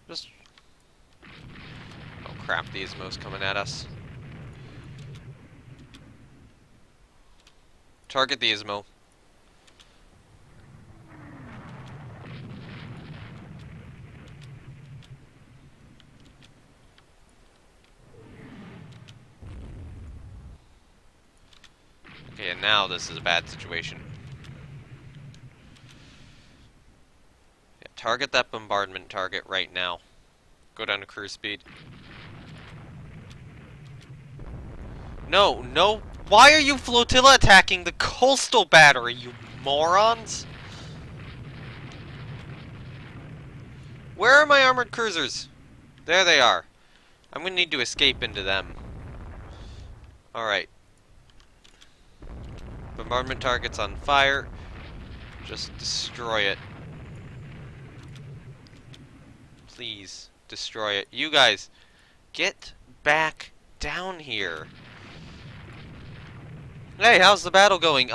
Just... Oh crap, the Ismo's coming at us. Target the Ismo. Okay, and now this is a bad situation. Yeah, target that bombardment target right now. Go down to cruise speed. No, no. Why are you flotilla attacking the coastal battery, you morons? Where are my armored cruisers? There they are. I'm gonna need to escape into them. Alright. Bombardment target's on fire. Just destroy it. Please, destroy it. You guys, get back down here. Hey, how's the battle going?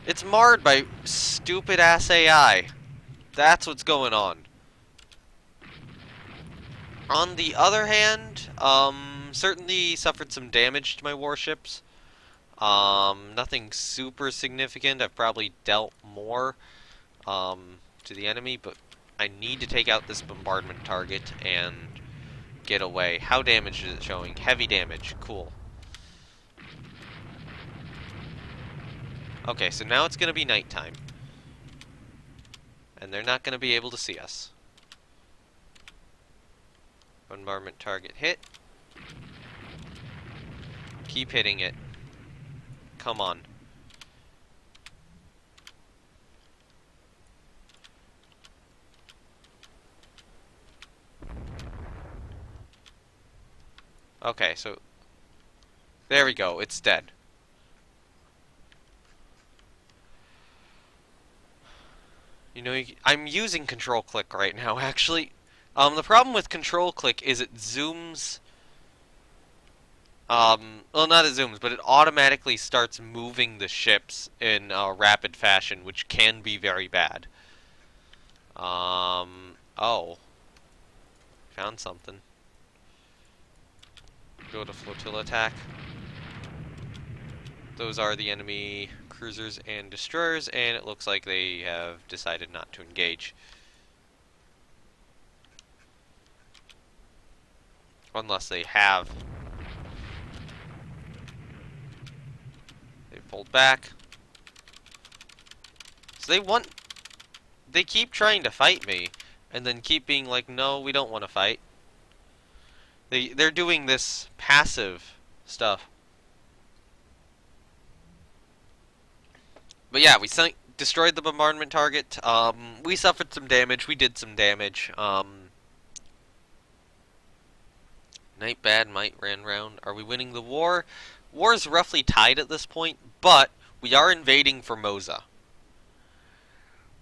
It's marred by stupid ass AI. That's what's going on. On the other hand, certainly suffered some damage to my warships. Nothing super significant. I've probably dealt more, to the enemy, but I need to take out this bombardment target and get away. How damaged is it showing? Heavy damage. Cool. Okay, so now it's going to be nighttime. And they're not going to be able to see us. Bombardment target hit. Keep hitting it. Come on. Okay, so there we go. It's dead. You know, I'm using control click right now, actually. The problem with control click is it zooms... well, not it zooms, but it automatically starts moving the ships in a rapid fashion, which can be very bad. Oh. Found something. Go to flotilla attack. Those are the enemy cruisers and destroyers, and it looks like they have decided not to engage. Unless they have. They pulled back. So they keep trying to fight me, and then keep being like, no, we don't want to fight. They're doing this passive stuff. But yeah, we destroyed the bombardment target. We suffered some damage. We did some damage. Night bad, might ran round. Are we winning the war? War's roughly tied at this point, but we are invading Formosa.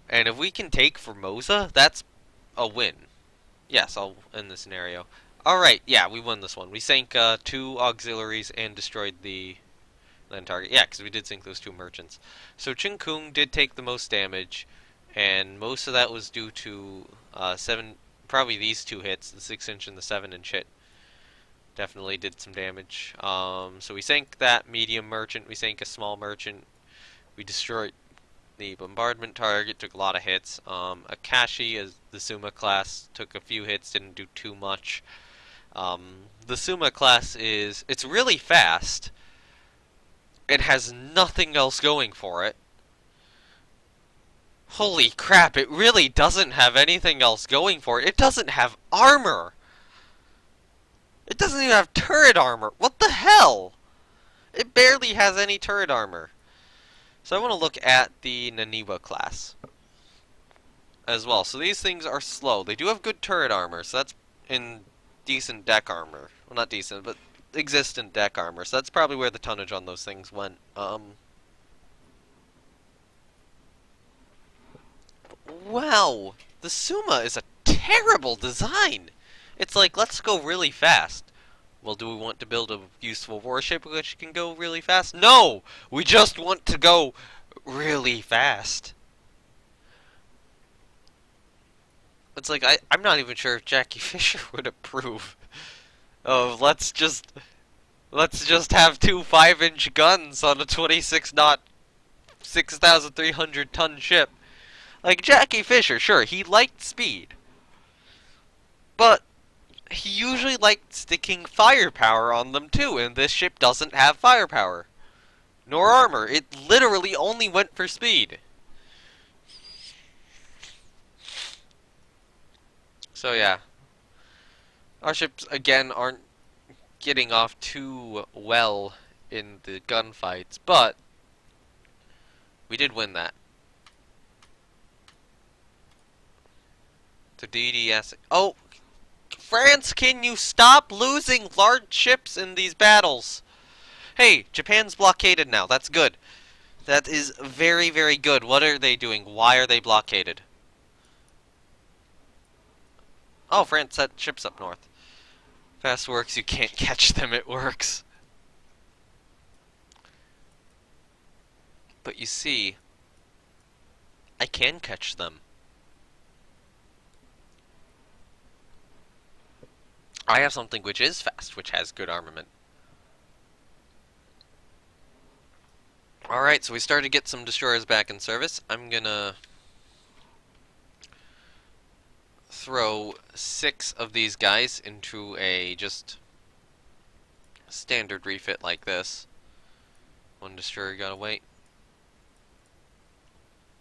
And if we can take Formosa, that's a win. Yes, I'll end the scenario. Alright, yeah, we won this one. We sank 2 auxiliaries and destroyed the land target. Yeah, because we did sink those 2 merchants. So Ching Kung did take the most damage, and most of that was due to probably these 2 hits, the 6-inch and the 7-inch hit. Definitely did some damage. So we sank that medium merchant. We sank a small merchant. We destroyed the bombardment target. Took a lot of hits. Akashi, as the Suma class, took a few hits. Didn't do too much. The Suma class it's really fast. It has nothing else going for it. Holy crap, it really doesn't have anything else going for it. It doesn't have armor. It doesn't even have turret armor. What the hell? It barely has any turret armor. So I want to look at the Naniwa class as well. So these things are slow. They do have good turret armor, so that's in decent deck armor. Well, not decent, but existent deck armor. So that's probably where the tonnage on those things went. Wow, the Suma is a terrible design. It's like, let's go really fast. Well, do we want to build a useful warship which can go really fast? No! We just want to go really fast. It's like, I'm not even sure if Jackie Fisher would approve of let's just have two 5-inch guns on a 26-knot, 6,300-ton ship. Like, Jackie Fisher, sure, he liked speed. But he usually liked sticking firepower on them too, and this ship doesn't have firepower. Nor armor. It literally only went for speed. So yeah. Our ships, again, aren't getting off too well in the gunfights, but we did win that. The DDS. Oh! France, can you stop losing large ships in these battles? Hey, Japan's blockaded now. That's good. That is very, very good. What are they doing? Why are they blockaded? Oh, France set ships up north. Fast works, you can't catch them, it works. But you see, I can catch them. I have something which is fast, which has good armament. Alright, so we started to get some destroyers back in service. I'm gonna throw 6 of these guys into a just standard refit like this. One destroyer got away.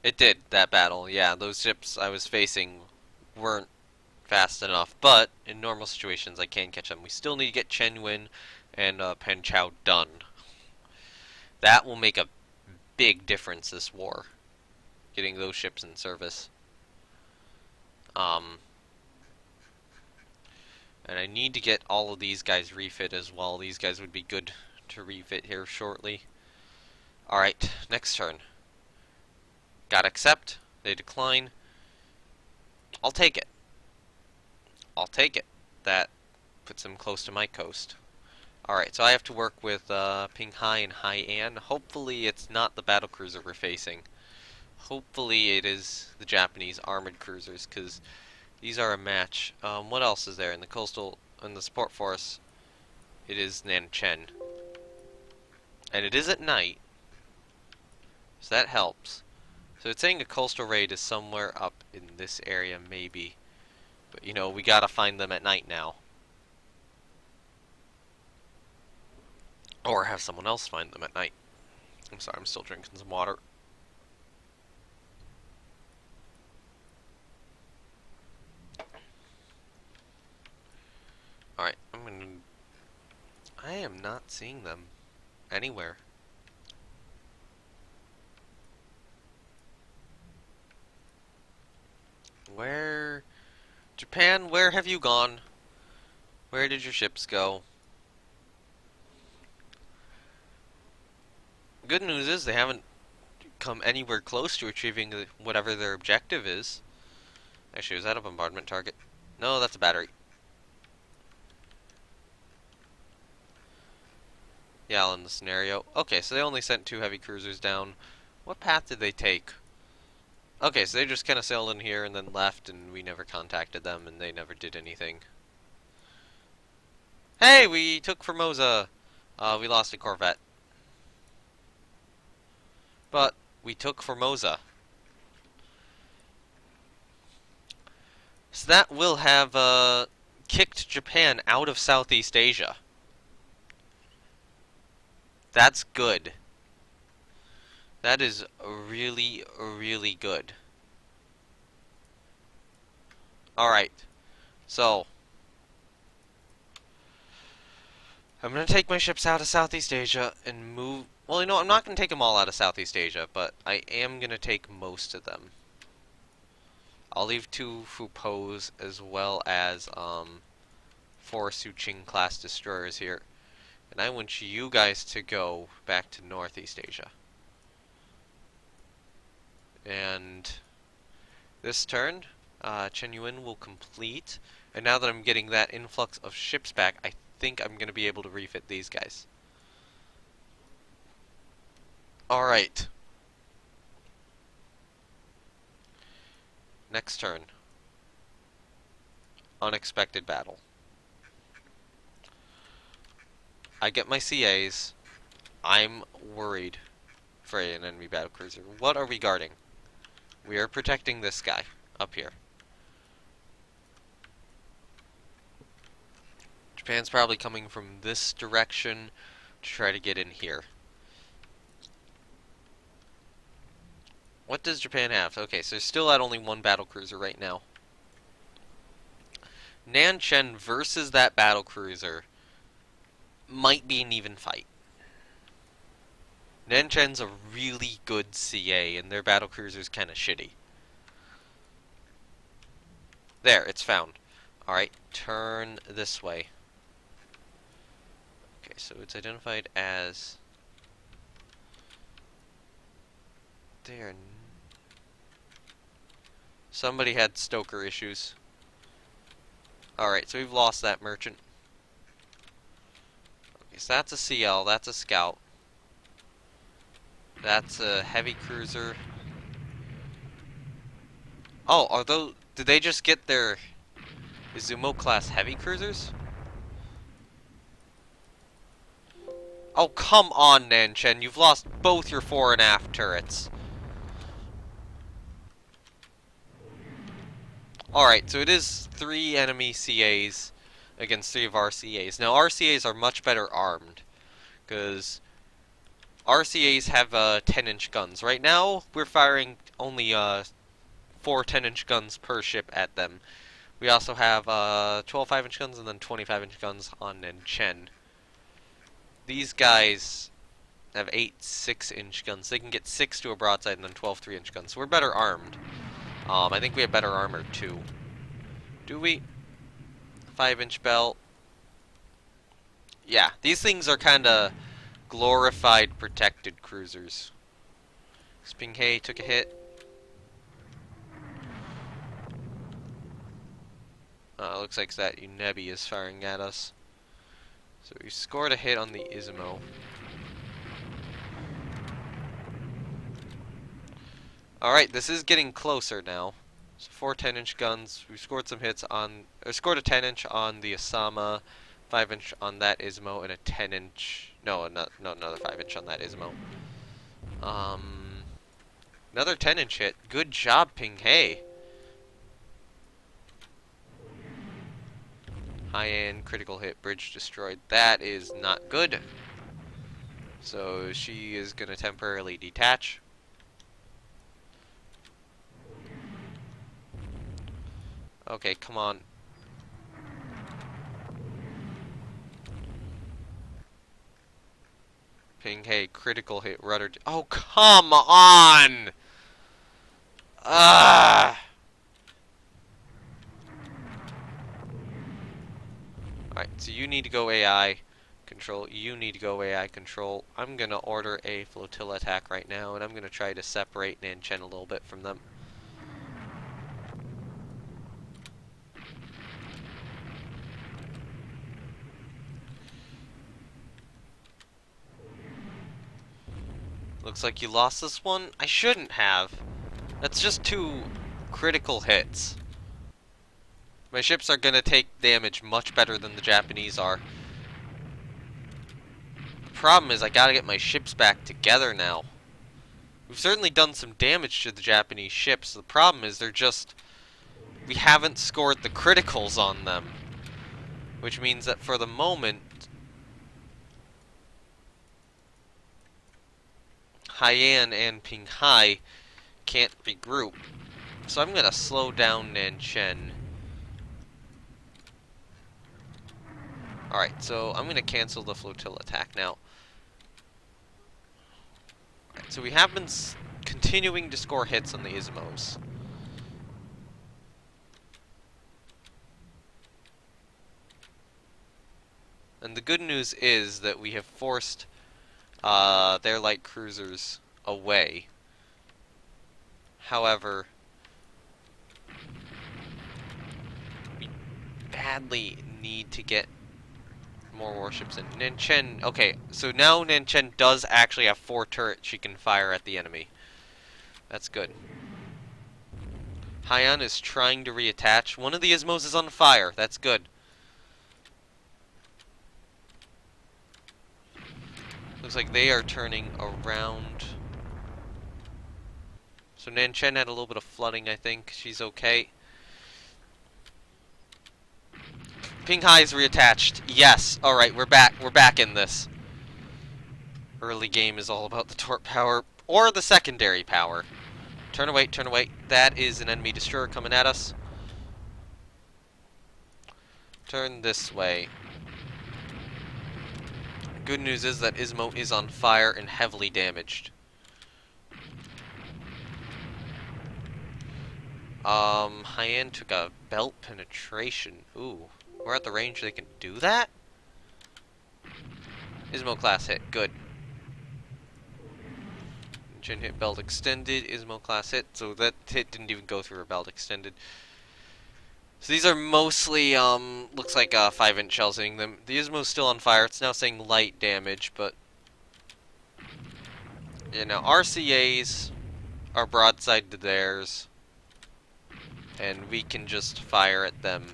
It did, that battle. Yeah, those ships I was facing weren't fast enough, but in normal situations I can catch them. We still need to get Chen Wen and Pen Chao done. That will make a big difference this war, getting those ships in service. And I need to get all of these guys refit as well. These guys would be good to refit here shortly. Alright, next turn. Gotta accept. They decline. I'll take it. I'll take it. That puts them close to my coast. Alright, so I have to work with Ping Hai and Hai'an. Hopefully it's not the battlecruiser we're facing. Hopefully it is the Japanese armored cruisers, because these are a match. What else is there in the coastal, in the support force? It is Nanchen. And it is at night, so that helps. So it's saying a coastal raid is somewhere up in this area, maybe. But, you know, we gotta find them at night now. Or have someone else find them at night. I'm sorry, I'm still drinking some water. Alright, I am not seeing them anywhere. Where... Japan, where have you gone? Where did your ships go? Good news is they haven't come anywhere close to achieving whatever their objective is. Actually, was that a bombardment target? No, that's a battery. Yeah, in the scenario. Okay, so they only sent 2 heavy cruisers down. What path did they take? Okay, so they just kind of sailed in here and then left, and we never contacted them, and they never did anything. Hey, we took Formosa. We lost a corvette. But we took Formosa. So that will have kicked Japan out of Southeast Asia. That's good. That is really, really good. Alright, so I'm going to take my ships out of Southeast Asia and move... Well, you know, I'm not going to take them all out of Southeast Asia, but I am going to take most of them. I'll leave 2 Fupos as well as 4 Suqing class destroyers here. And I want you guys to go back to Northeast Asia. And this turn, Chen Yuan will complete. And now that I'm getting that influx of ships back, I think I'm going to be able to refit these guys. Alright. Next turn. Unexpected battle. I get my CAs. I'm worried for an enemy battlecruiser. What are we guarding? We are protecting this guy up here. Japan's probably coming from this direction to try to get in here. What does Japan have? Okay, so they're still at only 1 battlecruiser right now. Nanchen versus that battlecruiser might be an even fight. Nanchen's a really good CA, and their battlecruiser's kind of shitty. There, it's found. Alright, turn this way. Okay, so it's identified as... There. Somebody had stoker issues. Alright, so we've lost that merchant. Okay, so that's a CL, that's a scout. That's a heavy cruiser. Oh, are those... Did they just get their Izumo class heavy cruisers? Oh, come on, Nanchen. You've lost both your fore and aft turrets. Alright, so it is 3 enemy CAs against 3 of our CAs. Now, our CAs are much better armed, because our CAs have 10-inch guns. Right now, we're firing only 4 10-inch guns per ship at them. We also have 12 5-inch guns and then 25-inch guns on Nanchen. These guys have 8 6-inch guns. They can get 6 to a broadside and then 12 3-inch guns. So we're better armed. I think we have better armor too. Do we? 5-inch belt. Yeah, these things are kind of glorified protected cruisers. Spinghei took a hit. Looks like that Unebi is firing at us. So we scored a hit on the Izumo. Alright, this is getting closer now. So 4 10-inch guns. We scored some hits on... scored a 10-inch on the Osama, 5-inch on that Izumo, and a 10-inch... No, another 5-inch on that Izumo. Another 10-inch hit. Good job, Pinghei. High-end critical hit, bridge destroyed. That is not good. So she is going to temporarily detach. Okay, come on. Pinghei, critical hit, rudder. Oh, come on! Ah! Alright, so you need to go AI control. You need to go AI control. I'm going to order a flotilla attack right now, and I'm going to try to separate Nanchen a little bit from them. Looks like you lost this one. I shouldn't have. That's just 2 critical hits. My ships are going to take damage much better than the Japanese are. problem is I gotta get my ships back together now. We've certainly done some damage to the Japanese ships. The problem is we haven't scored the criticals on them. Which means that for the moment, Haiyan and Pinghai can't regroup. So I'm gonna slow down Nanchen. Alright, so I'm gonna cancel the flotilla attack now. Alright, so we have been continuing to score hits on the Ismos. And the good news is that we have forced their light cruisers away. However, we badly need to get more warships in. Nanchen, okay, so now Nanchen does actually have 4 turrets she can fire at the enemy. That's good. Haiyan is trying to reattach. One of the Ismos is on fire. That's good. Looks like they are turning around. So Nanchen had a little bit of flooding, I think. She's okay. Pinghai is reattached. Yes. Alright, we're back. We're back in this. Early game is all about the torp power. Or the secondary power. Turn away, turn away. That is an enemy destroyer coming at us. Turn this way. Good news is that Ismo is on fire and heavily damaged. Haiyan took a belt penetration. Ooh. We're at the range they can do that? Ismo class hit. Good. Chin hit belt extended. Ismo class hit. So that hit didn't even go through her belt extended. So these are mostly, looks like 5-inch shells hitting them. The Ismo's still on fire. It's now saying light damage, but... you know, RCAs are broadside to theirs. And we can just fire at them.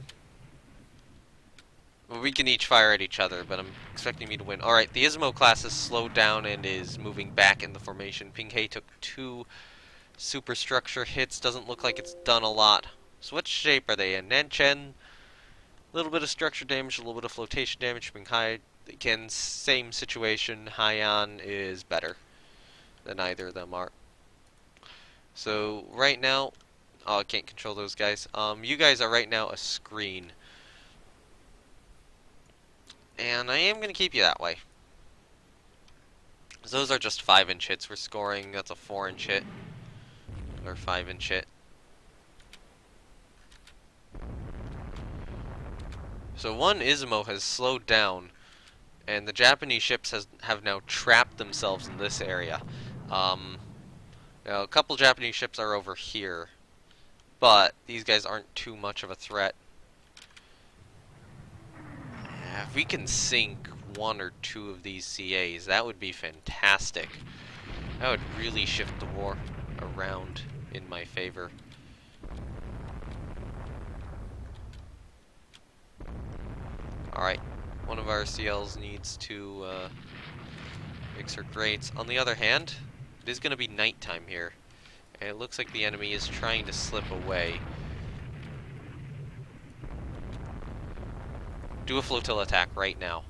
Well, we can each fire at each other, but I'm expecting me to win. Alright, the Ismo class has slowed down and is moving back in the formation. Pinghai took 2 superstructure hits. Doesn't look like it's done a lot. So what shape are they in? Nanchen, a little bit of structure damage, a little bit of flotation damage. Pinghai, again, same situation. Haiyan is better than either of them are. So right now, oh, I can't control those guys. You guys are right now a screen. And I am going to keep you that way. Those are just 5-inch hits we're scoring. That's a 4-inch hit. Or 5-inch hit. So one Ismo has slowed down. And the Japanese ships have now trapped themselves in this area. Now a couple Japanese ships are over here. But these guys aren't too much of a threat. If we can sink 1 or 2 of these CAs, that would be fantastic. That would really shift the war around in my favor. Alright, one of our CLs needs to fix her grates. On the other hand, it is going to be nighttime here. And it looks like the enemy is trying to slip away. Do a flotilla attack right now.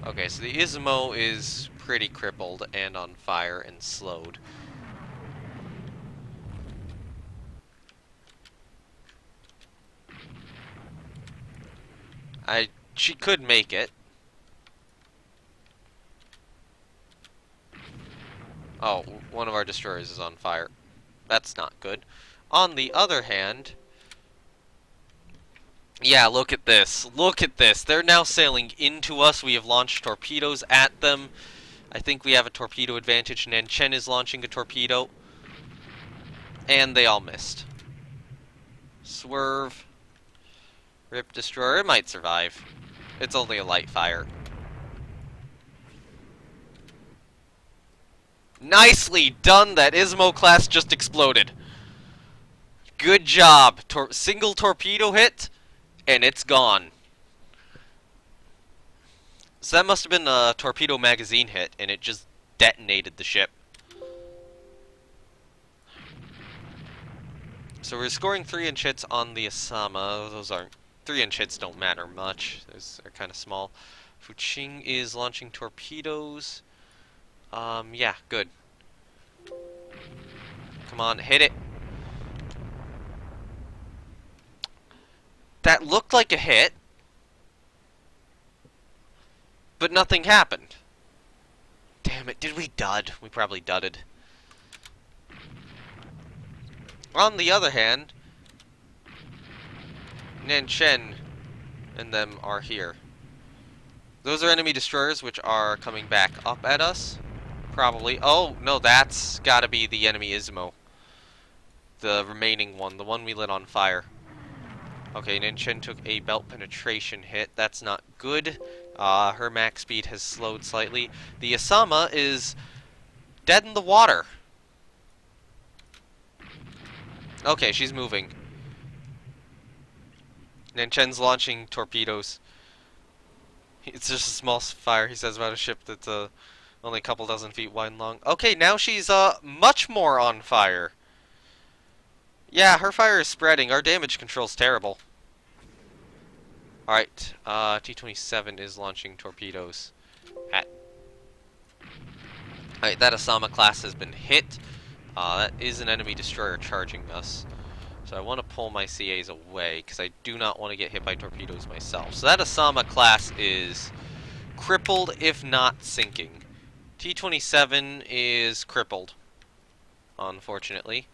Okay, so the Ismo is pretty crippled and on fire and slowed. She could make it. Oh, one of our destroyers is on fire. That's not good. On the other hand... yeah, look at this. Look at this. They're now sailing into us. We have launched torpedoes at them. I think we have a torpedo advantage. Nanchen is launching a torpedo. And they all missed. Swerve. Rip destroyer. It might survive. It's only a light fire. Nicely done! That Ismo class just exploded. Good job. Single torpedo hit, and it's gone. So that must have been a torpedo magazine hit, and it just detonated the ship. So we're scoring 3-inch hits on the Asama. Those aren't... 3-inch hits don't matter much. They're kind of small. Fuching is launching torpedoes. Yeah, good. Come on, hit it. That looked like a hit, but nothing happened. Damn it, did we dud? We probably dudded. On the other hand, Nanchen and them are here. Those are enemy destroyers which are coming back up at us. Probably. Oh, no, that's gotta be the enemy Ismo. The remaining one, the one we lit on fire. Okay, Nanchen took a belt penetration hit. That's not good. Her max speed has slowed slightly. The Asama is dead in the water. Okay, she's moving. Nanchen's launching torpedoes. It's just a small fire, he says, about a ship that's only a couple dozen feet wide and long. Okay, now she's much more on fire. Yeah, her fire is spreading. Our damage control's terrible. Alright, T-27 is launching torpedoes. Alright, that Asama class has been hit. That is an enemy destroyer charging us. So I want to pull my CAs away, because I do not want to get hit by torpedoes myself. So that Asama class is crippled, if not sinking. T-27 is crippled, unfortunately.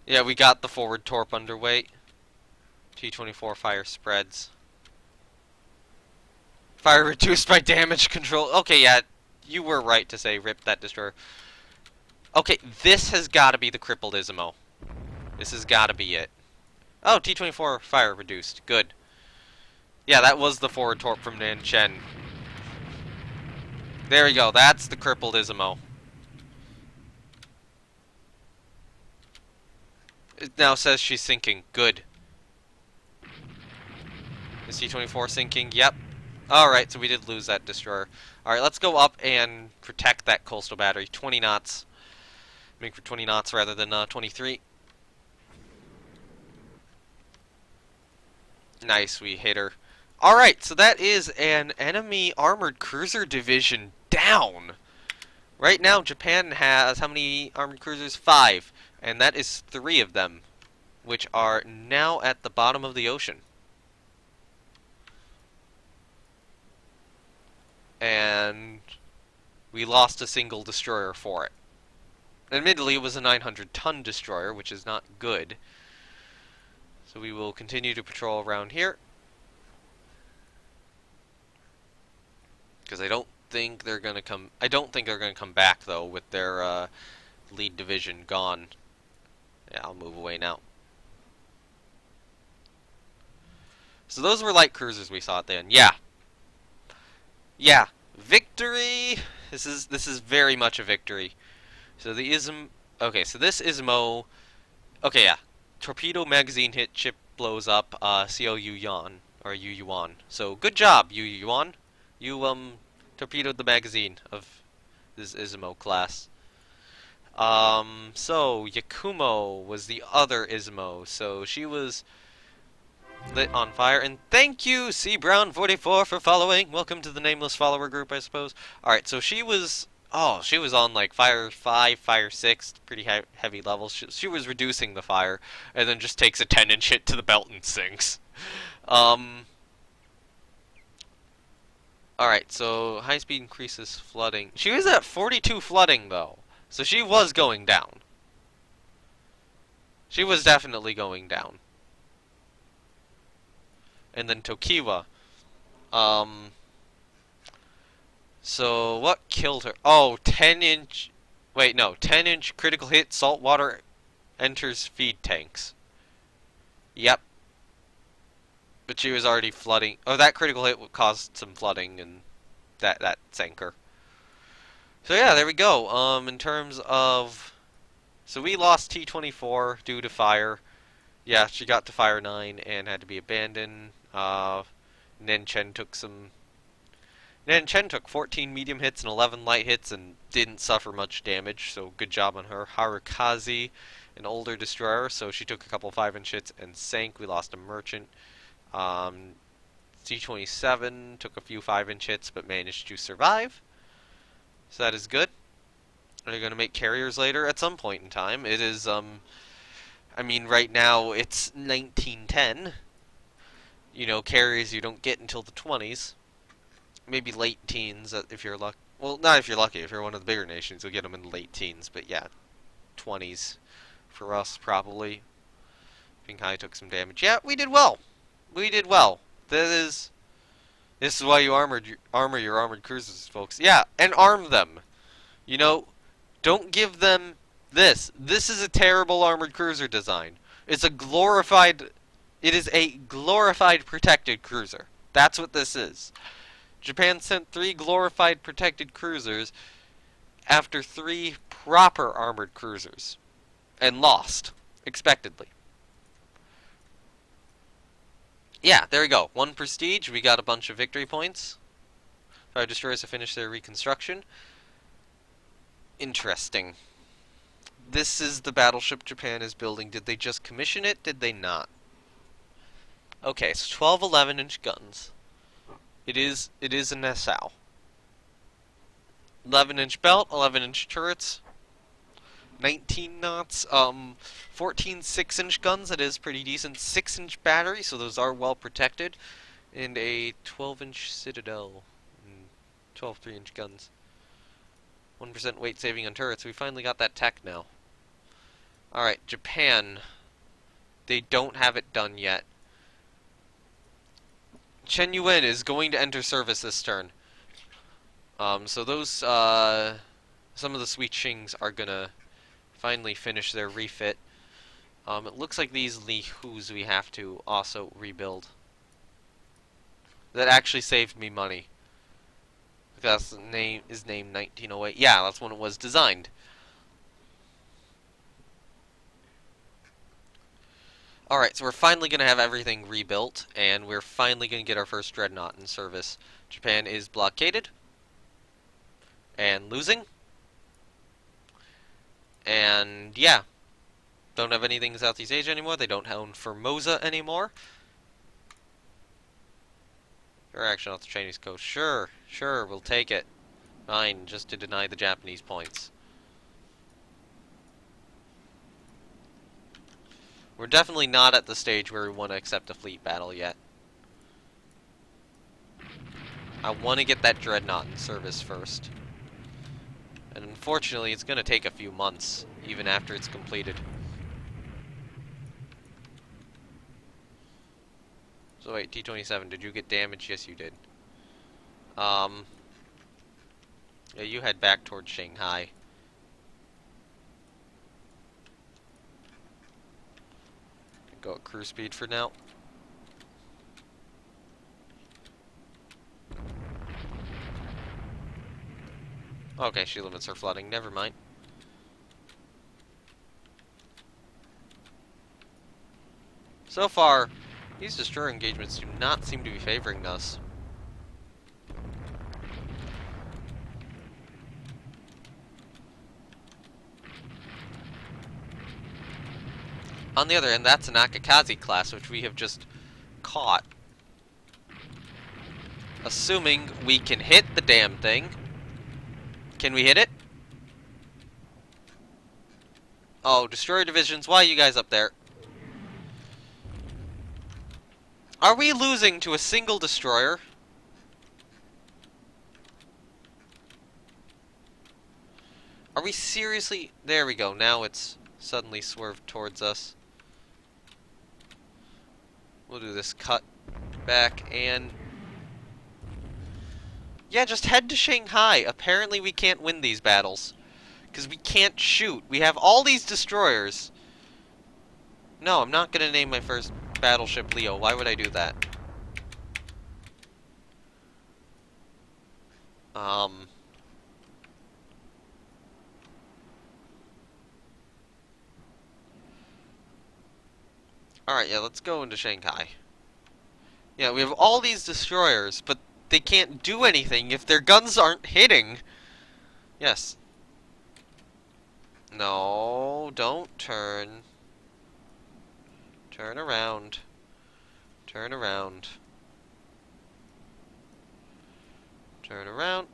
Yeah, we got the forward torp underweight. T-24 fire spreads. Fire reduced by damage control. Okay, yeah, you were right to say rip that destroyer. Okay, this has got to be the crippled Ismo. This has got to be it. Oh, T-24 fire reduced. Good. Yeah, that was the forward torp from Nanchen. There we go. That's the crippled Ismo. It now says she's sinking. Good. Is T-24 sinking? Yep. Alright, so we did lose that destroyer. Alright, let's go up and protect that coastal battery. 20 knots. Make for 20 knots rather than 23. Nice, we hit her. Alright, so that is an enemy armored cruiser division down. Right now, Japan has how many armored cruisers? 5. And that is 3 of them, which are now at the bottom of the ocean. And we lost a single destroyer for it. Admittedly, it was a 900-ton destroyer, which is not good. So we will continue to patrol around here. Because I don't think they're going to come... I don't think they're going to come back, though, with their lead division gone. Yeah, I'll move away now. So those were light cruisers we saw at the end. Yeah. Yeah. Victory! This is very much a victory. So the okay, so this Ismo... Okay, yeah. Torpedo magazine hit, ship blows up, CO Yu Yuan. Or Yu Yuan. So, good job, Yu Yuan. You, torpedoed the magazine of this Ismo class. So, Yakumo was the other Ismo. So, she was lit on fire. And thank you, C Brown44, for following. Welcome to the nameless follower group, I suppose. Alright, so she was... Oh, she was on like fire 5, fire 6, pretty heavy levels. She was reducing the fire, and then just takes a 10-inch hit to the belt and sinks. Alright, so high speed increases flooding. She was at 42 flooding, though. So she was going down. She was definitely going down. And then Tokiwa. So, what killed her? Oh, 10-inch... Wait, no. 10-inch critical hit, saltwater Enters feed tanks. Yep. But she was already flooding. Oh, that critical hit caused some flooding, and that sank her. So yeah, there we go. In terms of... So we lost T-24 due to fire. Yeah, she got to Fire 9 and had to be abandoned. Nen Chen took 14 medium hits and 11 light hits and didn't suffer much damage, so good job on her. Harukaze, an older destroyer, so she took a couple 5-inch hits and sank. We lost a merchant. T-27 took a few 5-inch hits but managed to survive. So that is good. Are they going to make carriers later? At some point in time. It is, I mean, right now it's 1910. You know, carriers you don't get until the 20s. Maybe late teens if you're lucky. Well, not if you're lucky. If you're one of the bigger nations, you'll get them in the late teens. But yeah, 20s for us probably. Shanghai took some damage. Yeah, we did well. We did well. This is why you armor your armored cruisers, folks. Yeah, and arm them. You know, don't give them this. This is a terrible armored cruiser design. It is a glorified protected cruiser. That's what this is. Japan sent 3 glorified protected cruisers after 3 proper armored cruisers. And lost. Expectedly. Yeah, there we go. 1 prestige. We got a bunch of victory points. Our destroyers have finished their reconstruction. Interesting. This is the battleship Japan is building. Did they just commission it? Did they not? Okay, so 12 11-inch guns. It is a Nassau. 11-inch belt, 11-inch turrets, 19 knots, 14 6-inch guns, that is pretty decent. 6-inch battery, so those are well protected, and a 12-inch citadel, and 12 3-inch guns. 1% weight saving on turrets. We finally got that tech now. Alright, Japan. They don't have it done yet. Chen Yuen is going to enter service this turn. So those, some of the Sweet Shings are gonna finally finish their refit. It looks like these Li Hus we have to also rebuild. That actually saved me money. Because the name is named 1908. Yeah, that's when it was designed. Alright, so we're finally going to have everything rebuilt, and we're finally going to get our first dreadnought in service. Japan is blockaded. And losing. And, yeah. Don't have anything in Southeast Asia anymore. They don't own Formosa anymore. Your action off the Chinese coast. Sure, we'll take it. Fine, just to deny the Japanese points. We're definitely not at the stage where we want to accept a fleet battle yet. I want to get that dreadnought in service first. And unfortunately, it's going to take a few months, even after it's completed. So wait, T-27, did you get damaged? Yes, you did. Yeah, you head back towards Shanghai. Go at cruise speed for now. Okay, she limits her flooding. Never mind. So far, these destroyer engagements do not seem to be favoring us. On the other hand, that's an Akakazi class, which we have just caught. Assuming we can hit the damn thing. Can we hit it? Oh, destroyer divisions, why are you guys up there? Are we losing to a single destroyer? Are we seriously... There we go, now it's suddenly swerved towards us. We'll do this cut back and... Yeah, just head to Shanghai. Apparently we can't win these battles. Because we can't shoot. We have all these destroyers. No, I'm not gonna name my first battleship Leo. Why would I do that? Um... Alright, yeah, let's go into Shanghai. Yeah, we have all these destroyers, but they can't do anything if their guns aren't hitting. Yes. No, don't turn. Turn around. Turn around. Turn around.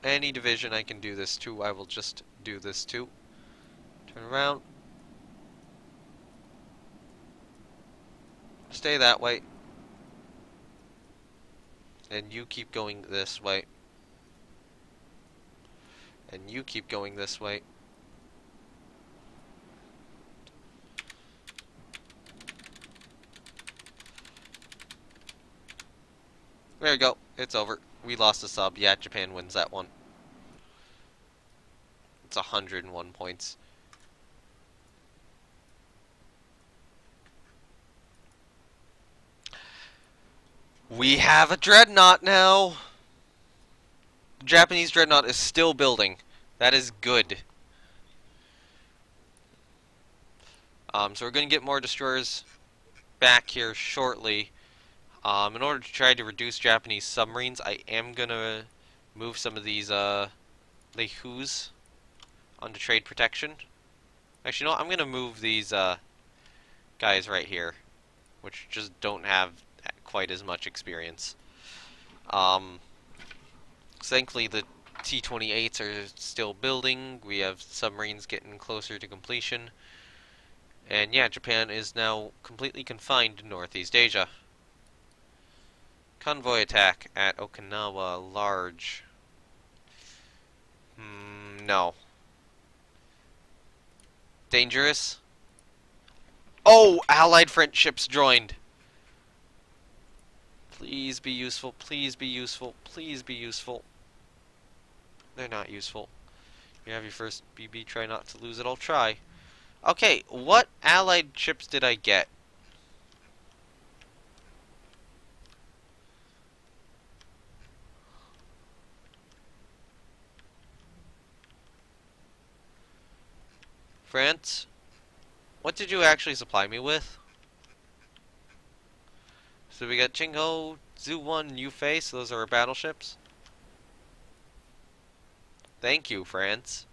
Any division I can do this to, I will just do this to. Turn around. Stay that way. And you keep going this way. And you keep going this way. There you go. It's over. We lost a sub. Yeah, Japan wins that one. It's 101 points. We have a dreadnought now! The Japanese dreadnought is still building. That is good. So we're going to get more destroyers back here shortly. In order to try to reduce Japanese submarines, I am going to move some of these Leihus onto trade protection. Actually, no, I'm going to move these guys right here, which just don't have quite as much experience. Thankfully, the T-28s are still building. We have submarines getting closer to completion. And yeah, Japan is now completely confined to Northeast Asia. Convoy attack at Okinawa, large. No. Dangerous? Oh, Allied French ships joined. Please be useful, please be useful, please be useful. They're not useful. You have your first BB, try not to lose it, I'll try. Okay, what Allied ships did I get? France? What did you actually supply me with? So we got Qingho, Zhu-1, and Yufei, so those are our battleships. Thank you, France.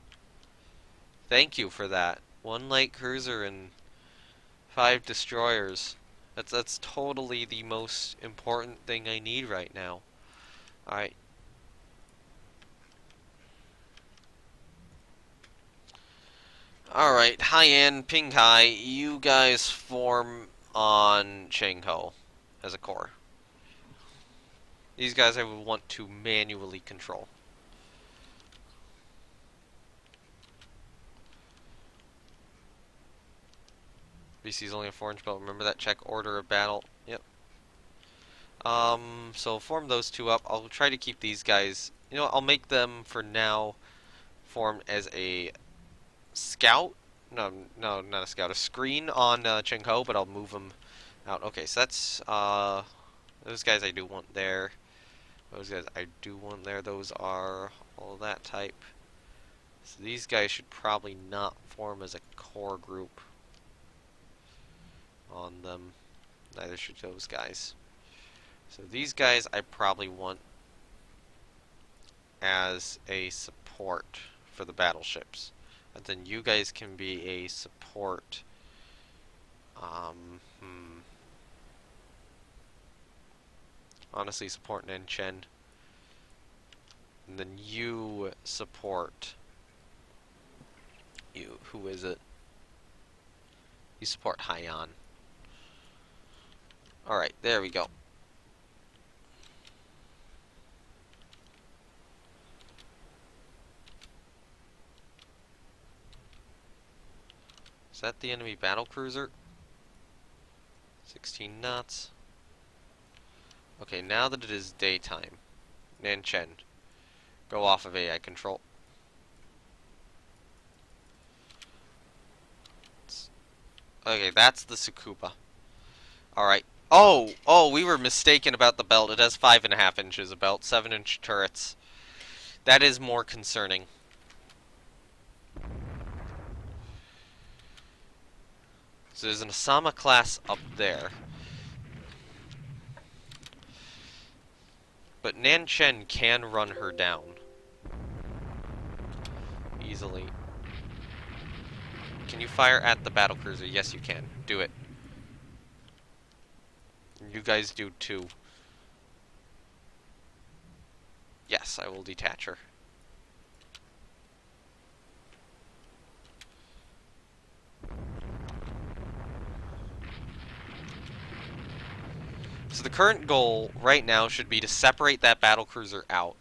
Thank you for that. 1 light cruiser and 5 destroyers. That's totally the most important thing I need right now. Alright. Alright, Haiyan, Pinghai, you guys form on Qingho as a core. These guys I would want to manually control. BC's only a 4-inch belt. Remember that, check order of battle. Yep. So form those two up. I'll try to keep these guys, you know, I'll make them for now form as a scout. No, not a scout, a screen on Qingho, but I'll move them out. Okay, so that's those guys I do want there. Those guys I do want there. Those are all that type. So these guys should probably not form as a core group on them. Neither should those guys. So these guys I probably want as a support for the battleships. And then you guys can be a support. Honestly, support Nanchen. And then you support. Who is it? You support Haiyan. Alright, there we go. Is that the enemy battle cruiser? 16 knots. Okay, now that it is daytime, Nanchen, go off of AI control. Okay, that's the Tsukuba. Alright. Oh, we were mistaken about the belt. It has 5.5 inches of belt, 7-inch turrets. That is more concerning. So there's an Osama class up there. But Nanchen can run her down. Easily. Can you fire at the battlecruiser? Yes, you can. Do it. You guys do too. Yes, I will detach her. So the current goal right now should be to separate that battlecruiser out.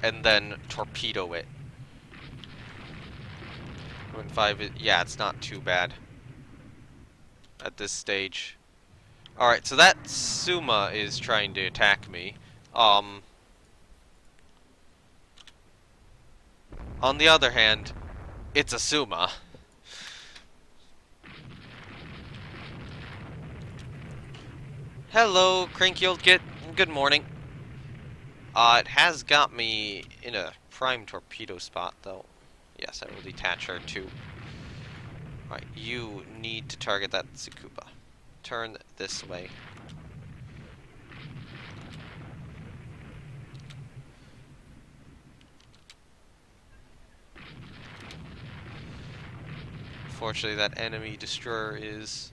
And then torpedo it. When 5 yeah, it's not too bad at this stage. Alright, so that Suma is trying to attack me. On the other hand, it's a Suma. Hello, cranky old git. Good morning. It has got me in a prime torpedo spot, though. Yes, I will detach her, too. Alright, you need to target that Tsukuba. Turn this way. Fortunately, that enemy destroyer is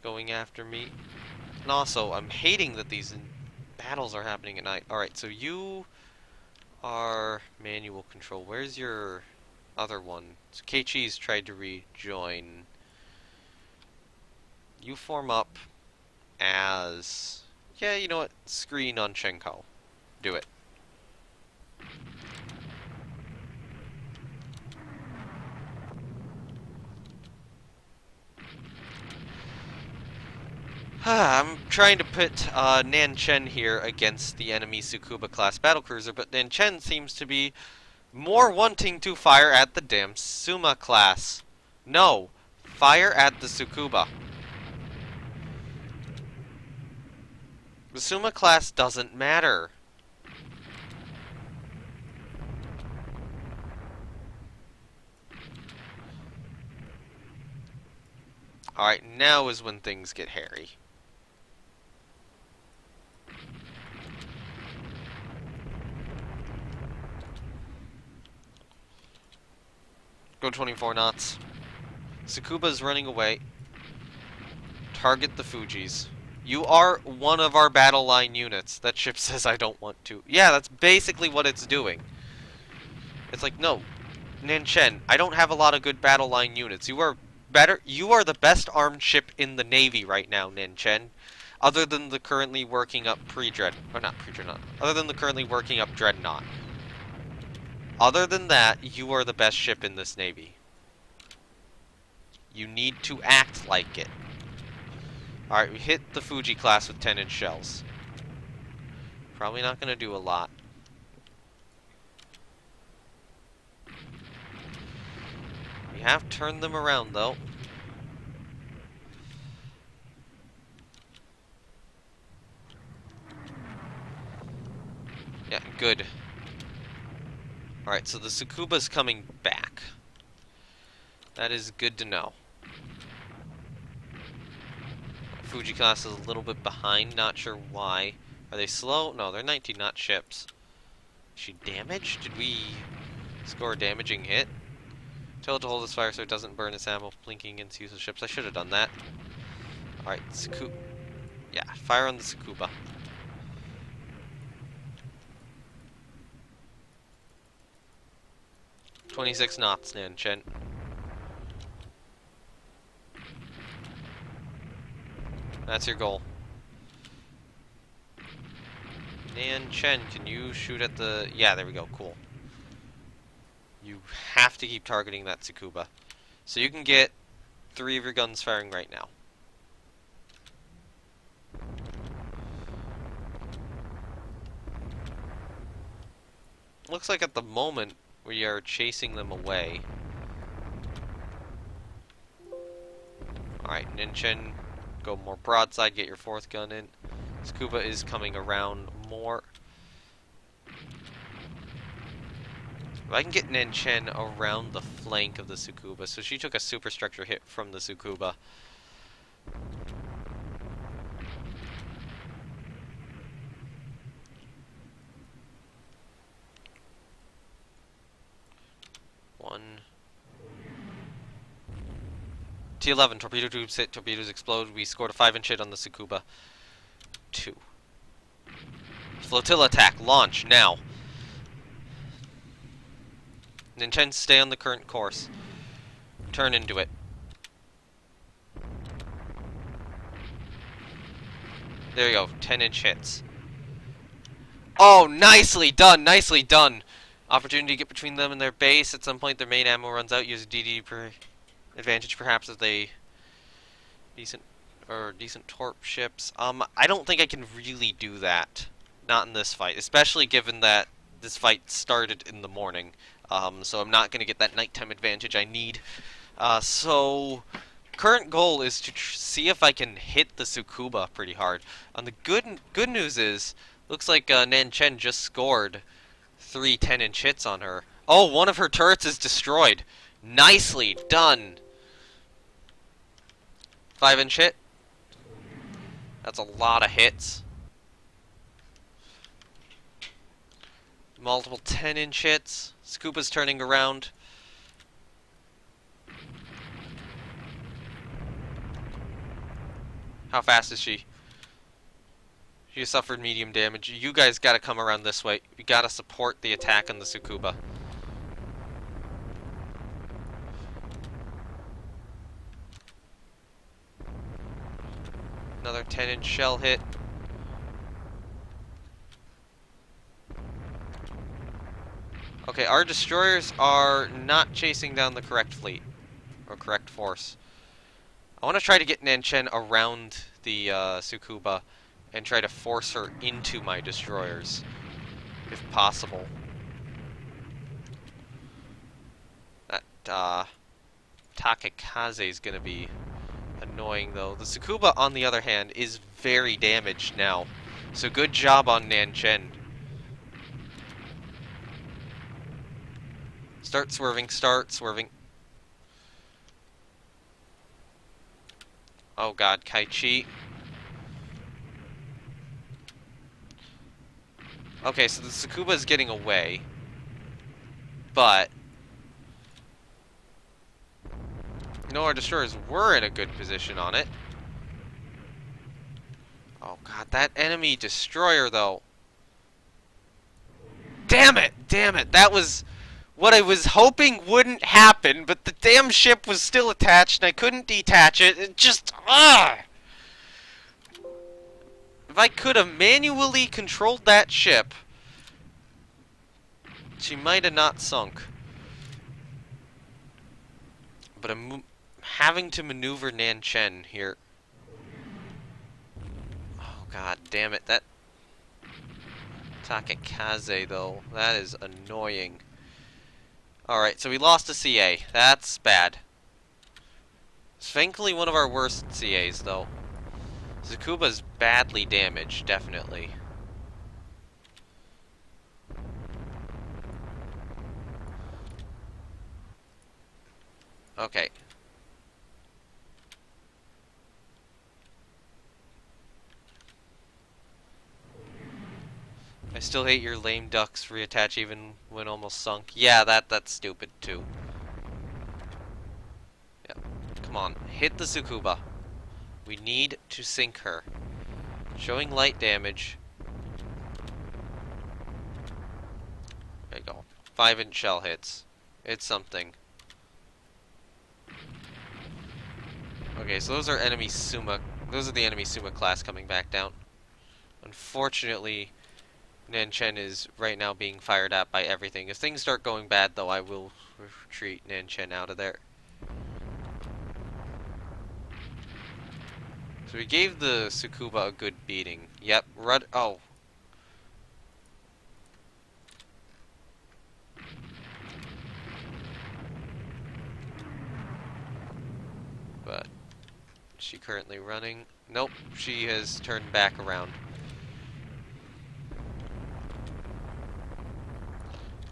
going after me. And also, I'm hating that these battles are happening at night. Alright, so you are manual control. Where's your other one? So Keiichi's tried to rejoin. You form up as... Yeah, you know what? Screen on Shenko. Do it. I'm trying to put Nanchen here against the enemy Tsukuba class battlecruiser, but Nanchen seems to be more wanting to fire at the damn Suma class. No, fire at the Tsukuba. The Suma class doesn't matter. Alright, now is when things get hairy. Go 24 knots. Tsukuba's running away. Target the Fujis. You are one of our battle line units. That ship says I don't want to. Yeah, that's basically what it's doing. It's like, no, Nanchen, I don't have a lot of good battle line units. You are the best armed ship in the Navy right now, Nanchen. Other than the currently working up other than the currently working up Dreadnought. Other than that, you are the best ship in this Navy. You need to act like it. Alright, we hit the Fuji class with 10-inch shells. Probably not going to do a lot. We have turned them around, though. Yeah, good. Alright, so the Tsukuba's coming back. That is good to know. Fuji class is a little bit behind, not sure why. Are they slow? No, they're 19-knot ships. Is she damaged? Did we score a damaging hit? Tell it to hold its fire so it doesn't burn its ammo, blinking against useless ships. I should have done that. Alright, Tsukuba. Yeah, fire on the Tsukuba. "26 knots, Nanchen." That's your goal. Nanchen, can you shoot at the... Yeah, there we go, cool. You have to keep targeting that Tsukuba. So you can get 3 of your guns firing right now. Looks like at the moment we are chasing them away. Alright, Ninchin, go more broadside, get your fourth gun in. Scuba is coming around more. If I can get Ninchin around the flank of the Tsukuba, so she took a superstructure hit from the Tsukuba. One. T11, torpedo tubes hit, torpedoes explode. We scored a 5-inch hit on the Tsukuba. 2. Flotilla attack, launch, now. Ninchin, stay on the current course. Turn into it. There you go, 10-inch hits. Oh, nicely done, nicely done. Opportunity to get between them and their base. At some point, their main ammo runs out. Use a DD per advantage, perhaps, if they decent torp ships. I don't think I can really do that. Not in this fight, especially given that this fight started in the morning. So I'm not going to get that nighttime advantage I need. So current goal is to see if I can hit the Tsukuba pretty hard. The good news is, looks like Ninchin just scored 3 10-inch hits on her. Oh, one of her turrets is destroyed. Nicely done. 5-inch hit. That's a lot of hits. Multiple 10-inch hits. Scuba's turning around. How fast is she? She suffered medium damage. You guys gotta come around this way. You gotta support the attack on the Tsukuba. Another 10-inch shell hit. Okay, our destroyers are not chasing down the correct fleet. Or correct force. I want to try to get Ninchin around the Tsukuba and try to force her into my destroyers, if possible. That Takekaze is going to be annoying, though. The Tsukuba, on the other hand, is very damaged now. So good job on Ninchin. Start swerving, start swerving. Oh god, Kaichi. Okay, so the Tsukuba is getting away. But you know, our destroyers were in a good position on it. Oh god, that enemy destroyer, though. Damn it! Damn it! That was what I was hoping wouldn't happen, but the damn ship was still attached and I couldn't detach it. It just, If I could have manually controlled that ship, she might have not sunk. But I'm having to maneuver Ninchin here. Oh god damn it, that Takekaze, though, that is annoying. Alright, so we lost a CA. That's bad. It's thankfully one of our worst CAs, though. Tsukuba's badly damaged, definitely. Okay. I still hate your lame ducks reattach even when almost sunk. Yeah, that's stupid too. Yeah. Come on, hit the Tsukuba. We need to sink her. Showing light damage. There you go. 5-inch shell hits. It's something. Okay, so those are enemy Suma. Those are the enemy Suma class coming back down. Unfortunately, Ninchin is right now being fired at by everything. If things start going bad, though, I will retreat Ninchin out of there. So we gave the Tsukuba a good beating. Yep, oh. Is she currently running? Nope, she has turned back around.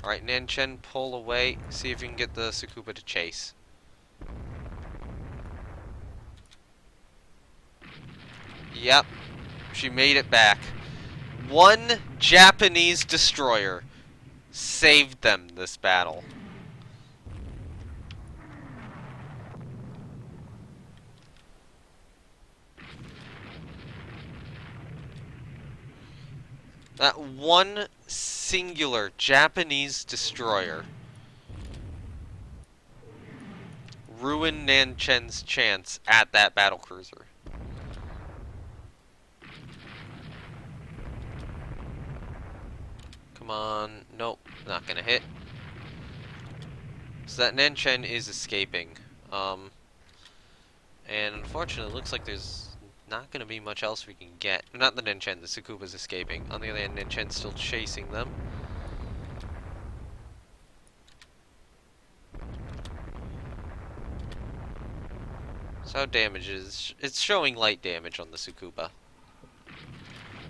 Alright, Nanchen, pull away. See if you can get the Tsukuba to chase. Yep, she made it back. One Japanese destroyer saved them this battle. That one singular Japanese destroyer ruined Nanchen's chance at that battlecruiser. Come on. Nope, not gonna hit. So that Nanchen is escaping. And unfortunately, it looks like there's not gonna be much else we can get. Not the Nanchen, the Tsukuba's escaping. On the other hand, Nanchen's still chasing them. So how damage is... It's showing light damage on the Tsukuba.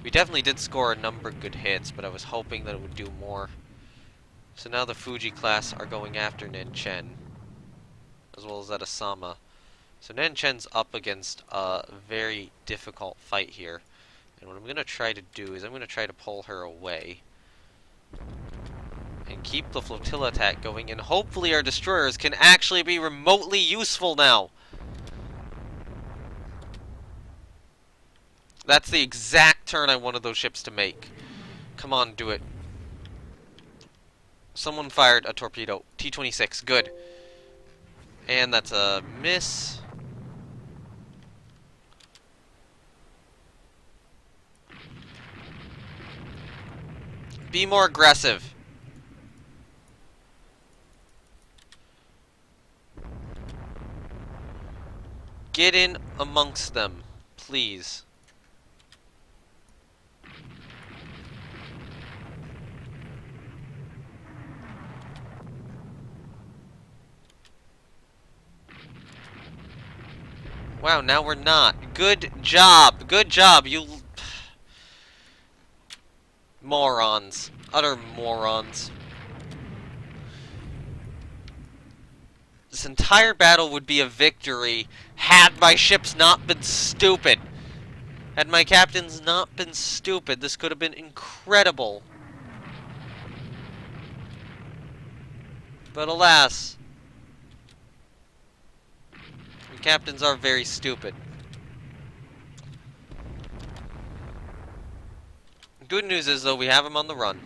We definitely did score a number of good hits, but I was hoping that it would do more. So now the Fuji class are going after Nanchen, as well as that Asama. So Nanchen's up against a very difficult fight here. And what I'm going to try to do is I'm going to try to pull her away. And keep the flotilla attack going, and hopefully our destroyers can actually be remotely useful now. That's the exact turn I wanted those ships to make. Come on, do it. Someone fired a torpedo. T-26, good. And that's a miss. Be more aggressive. Get in amongst them, please. Wow, now we're not. Good job. Good job, you... morons. Utter morons. This entire battle would be a victory had my ships not been stupid. Had my captains not been stupid, this could have been incredible. But alas, the captains are very stupid. Good news is, though, we have them on the run.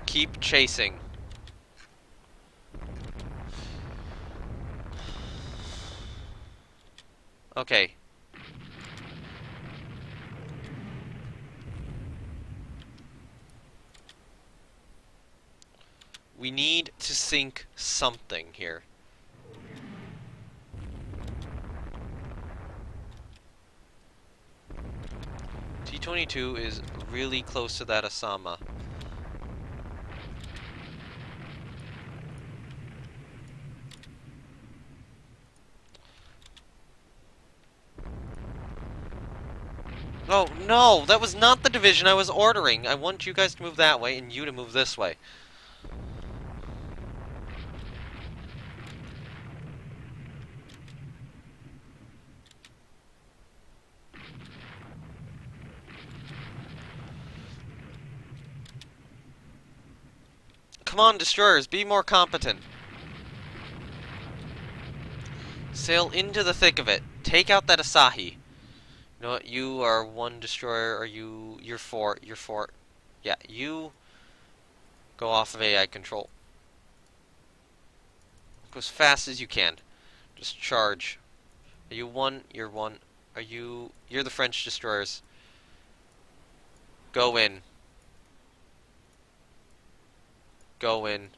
Keep chasing. Okay. We need to sink something here. T-22 is really close to that Asama. Oh, no! That was not the division I was ordering! I want you guys to move that way, and you to move this way. Come on, destroyers, be more competent. Sail into the thick of it. Take out that Asahi. You know what? You are one destroyer. Are you? You're four. You're four. Yeah, you go off of AI control. Go as fast as you can. Just charge. Are you one? You're one. Are you? You're the French destroyers. Go in. Go in.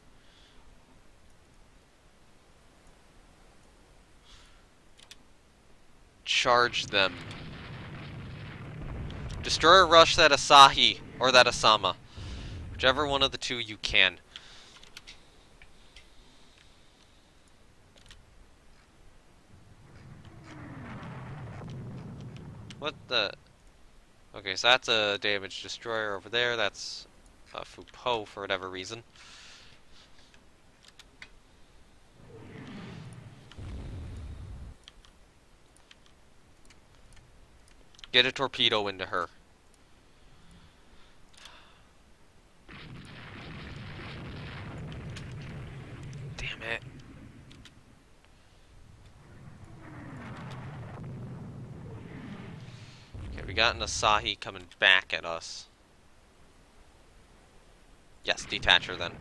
Charge them. Destroyer rush that Asahi or that Asama. Whichever one of the two you can. What the? Okay, so that's a damaged destroyer over there. That's a Fupo for whatever reason. Get a torpedo into her. Damn it. Okay, we got an Asahi coming back at us. Yes, detach her then.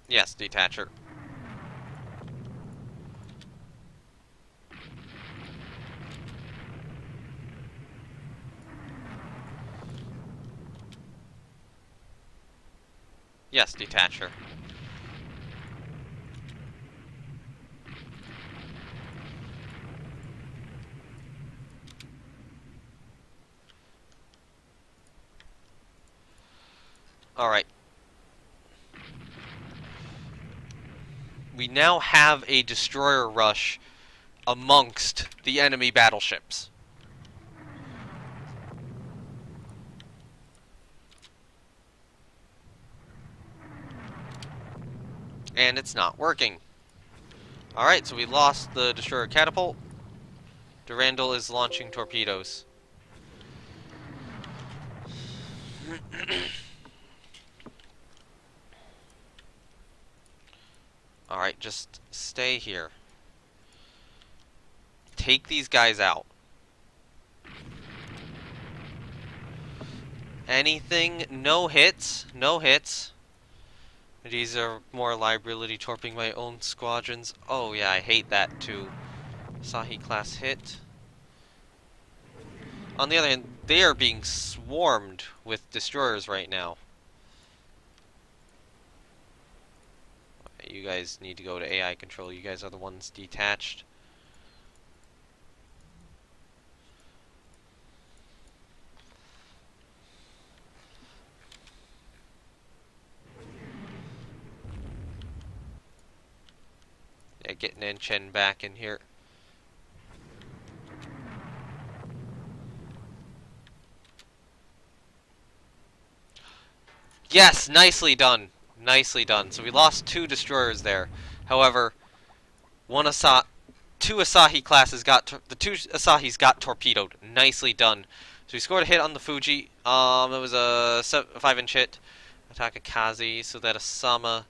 Yes, detach her. Yes, detach her. Alright. We now have a destroyer rush amongst the enemy battleships. And it's not working. Alright, so we lost the destroyer catapult. Durandal is launching torpedoes. Alright, just stay here. Take these guys out. Anything? No hits. No hits. These are more liability torping my own squadrons. Oh yeah, I hate that too. Sahi class hit. On the other hand, they are being swarmed with destroyers right now. You guys need to go to AI control. You guys are the ones detached. Yeah, get Nan Chen back in here. Yes, nicely done. Nicely done. So we lost 2 destroyers there. However, two Asahi classes the 2 Asahis got torpedoed. Nicely done. So we scored a hit on the Fuji. It was a 5-inch hit. Takakazi. So that Asama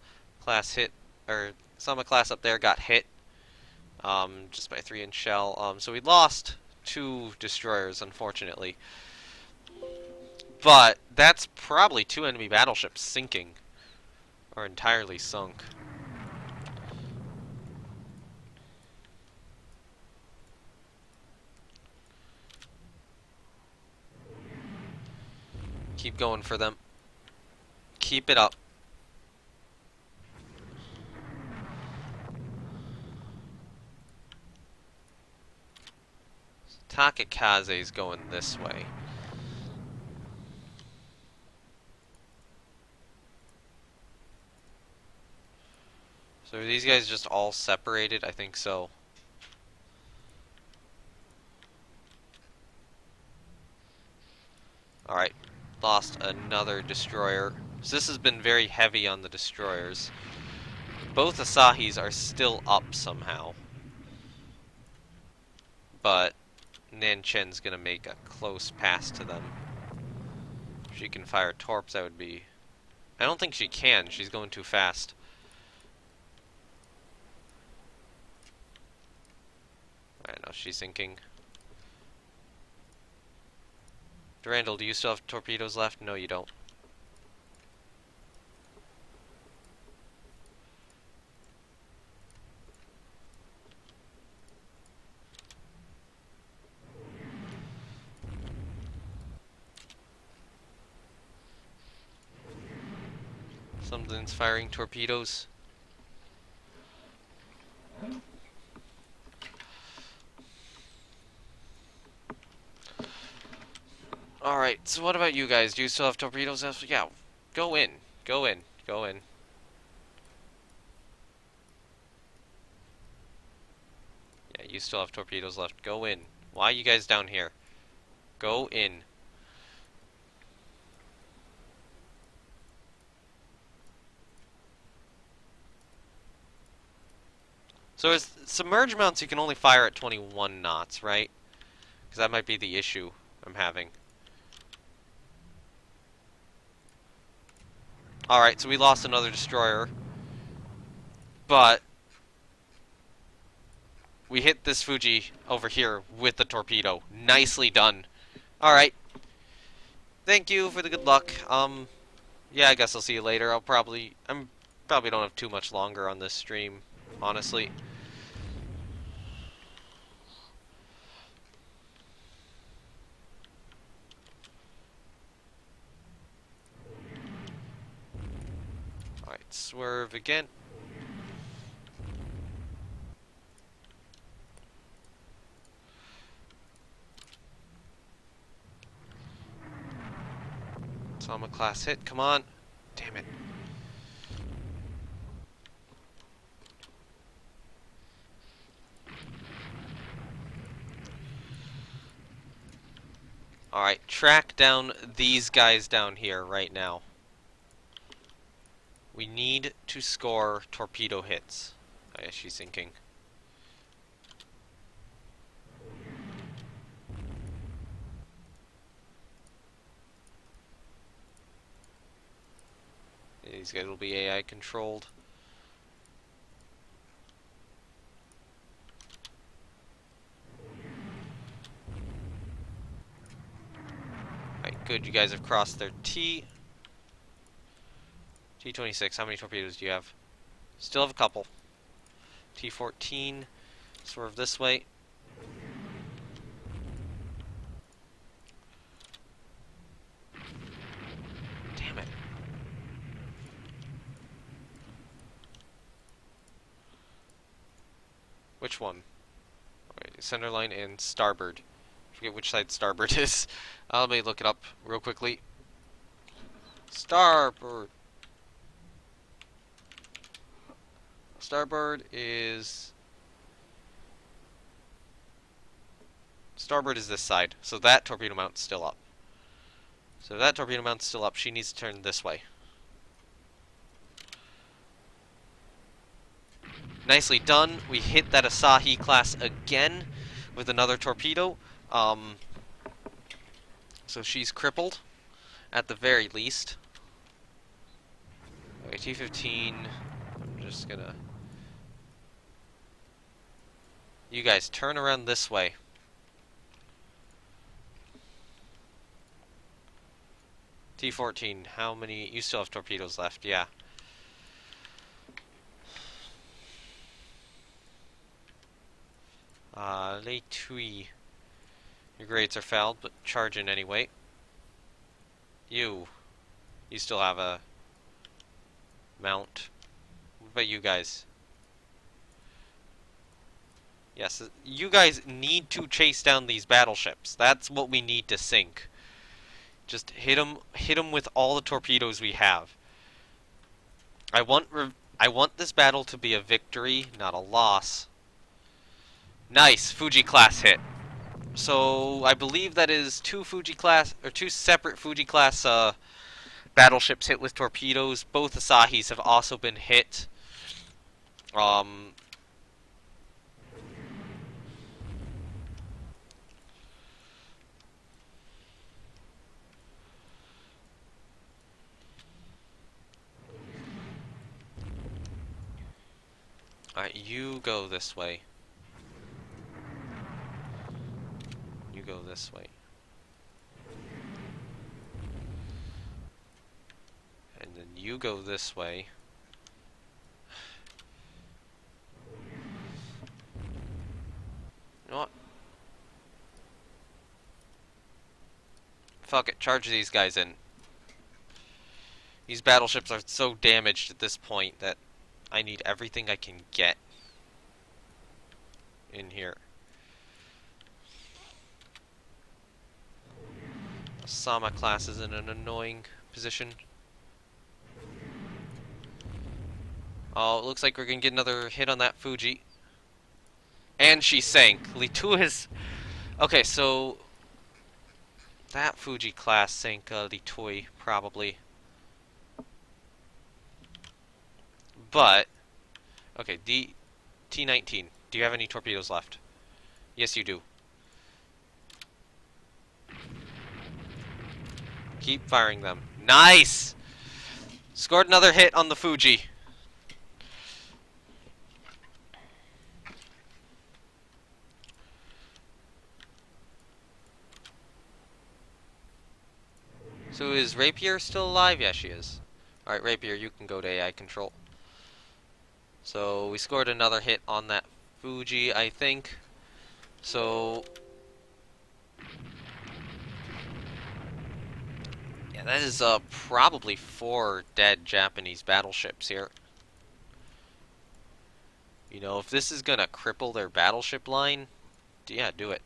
class hit, or Asama class up there got hit. Just by a 3-inch shell. So we lost 2 destroyers, unfortunately. But that's probably 2 enemy battleships sinking. Or entirely sunk. Keep going for them. Keep it up. Takakaze's going this way. So are these guys just all separated? I think so. Alright. Lost another destroyer. So this has been very heavy on the destroyers. Both Asahis are still up somehow. But Nanchen's gonna make a close pass to them. If she can fire torps, that would be... I don't think she can. She's going too fast. I know, she's sinking. Durandal, do you still have torpedoes left? No, you don't. Something's firing torpedoes. Alright, so what about you guys? Do you still have torpedoes? Yeah, go in. Go in. Go in. Okay, you still have torpedoes left. Go in. Why are you guys down here? Go in. So as submerged mounts, you can only fire at 21 knots, right? Because that might be the issue I'm having. Alright, so we lost another destroyer. But we hit this Fuji over here with the torpedo. Nicely done. Alright. Thank you for the good luck. Yeah, I guess I'll see you later. I'm probably don't have too much longer on this stream, honestly. Alright, swerve again. Sama class hit, come on. Damn it. Alright, track down these guys down here right now. We need to score torpedo hits. Oh yeah, she's sinking. These guys will be AI controlled. Alright, good, you guys have crossed their T. T-26, how many torpedoes do you have? Still have a couple. T-14, swerve this way. Damn it. Which one? Wait, center line and starboard. I forget which side starboard is. Let me look it up real quickly. Starboard. Starboard is this side, so that torpedo mount's still up. So if that torpedo mount's still up, she needs to turn this way. Nicely done. We hit that Asahi class again with another torpedo. So she's crippled, at the very least. Okay, T-15. I'm just gonna... You guys, turn around this way. T-14, how many... You still have torpedoes left, yeah. Les Tui. Your grades are fouled, but charge in anyway. You still have a mount. What about you guys? Yes, you guys need to chase down these battleships. That's what we need to sink. Just hit them with all the torpedoes we have. I want this battle to be a victory, not a loss. Nice, Fuji class hit. So I believe that is two separate Fuji class battleships hit with torpedoes. Both Asahis have also been hit. Alright, you go this way. You go this way. And then you go this way. You know what? Fuck it, charge these guys in. These battleships are so damaged at this point that I need everything I can get in here. Sama class is in an annoying position. Oh, it looks like we're gonna get another hit on that Fuji. And she sank. Litua is... Okay, so... That Fuji class sank Litui, probably. But... Okay, T-19. Do you have any torpedoes left? Yes, you do. Keep firing them. Nice! Scored another hit on the Fuji. So is Rapier still alive? Yeah, she is. Alright, Rapier, you can go to AI control. So we scored another hit on that Fuji, I think. So... Yeah, that is probably 4 dead Japanese battleships here. You know, if this is gonna cripple their battleship line, yeah, do it.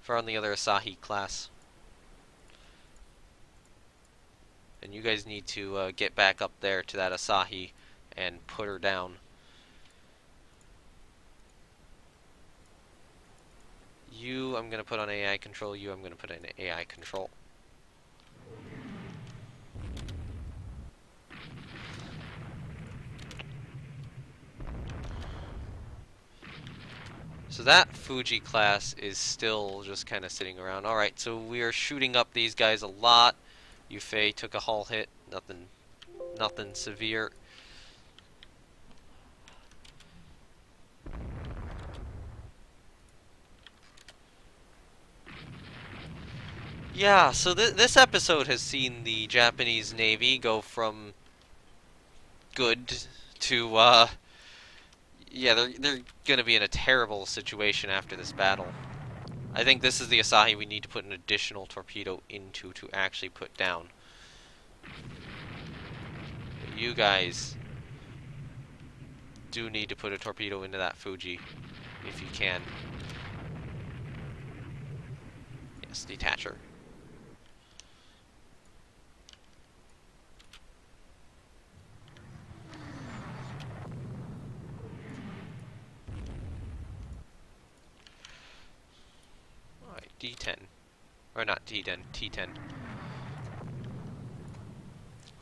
For on the other Asahi class. And you guys need to get back up there to that Asahi and put her down. You, I'm gonna put on AI control. You, I'm gonna put in AI control. So that Fuji class is still just kind of sitting around. Alright, so we are shooting up these guys a lot. Yufei took a hull hit. Nothing severe. Yeah, so this episode has seen the Japanese Navy go from good to, yeah, they're gonna be in a terrible situation after this battle. I think this is the Asahi we need to put an additional torpedo into to actually put down. But you guys do need to put a torpedo into that Fuji, if you can. Yes, detach her. D10. Or not D10, T10.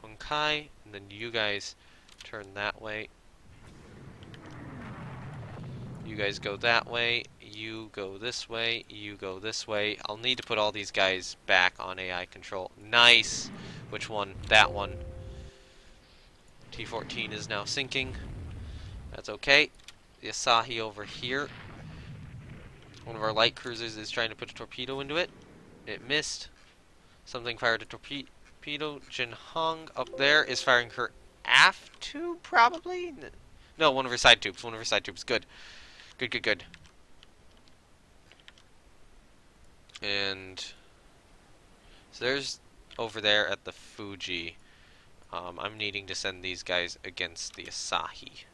Honkai, and then you guys turn that way. You guys go that way, you go this way, you go this way. I'll need to put all these guys back on AI control. Nice! Which one? That one. T-14 is now sinking. That's okay. The Asahi over here. One of our light cruisers is trying to put a torpedo into it. It missed. Something fired a torpedo. Jin Hong up there is firing her aft tube, probably? No, one of her side tubes. One of her side tubes. Good. Good, good, good. And so there's over there at the Fuji. I'm needing to send these guys against the Asahi.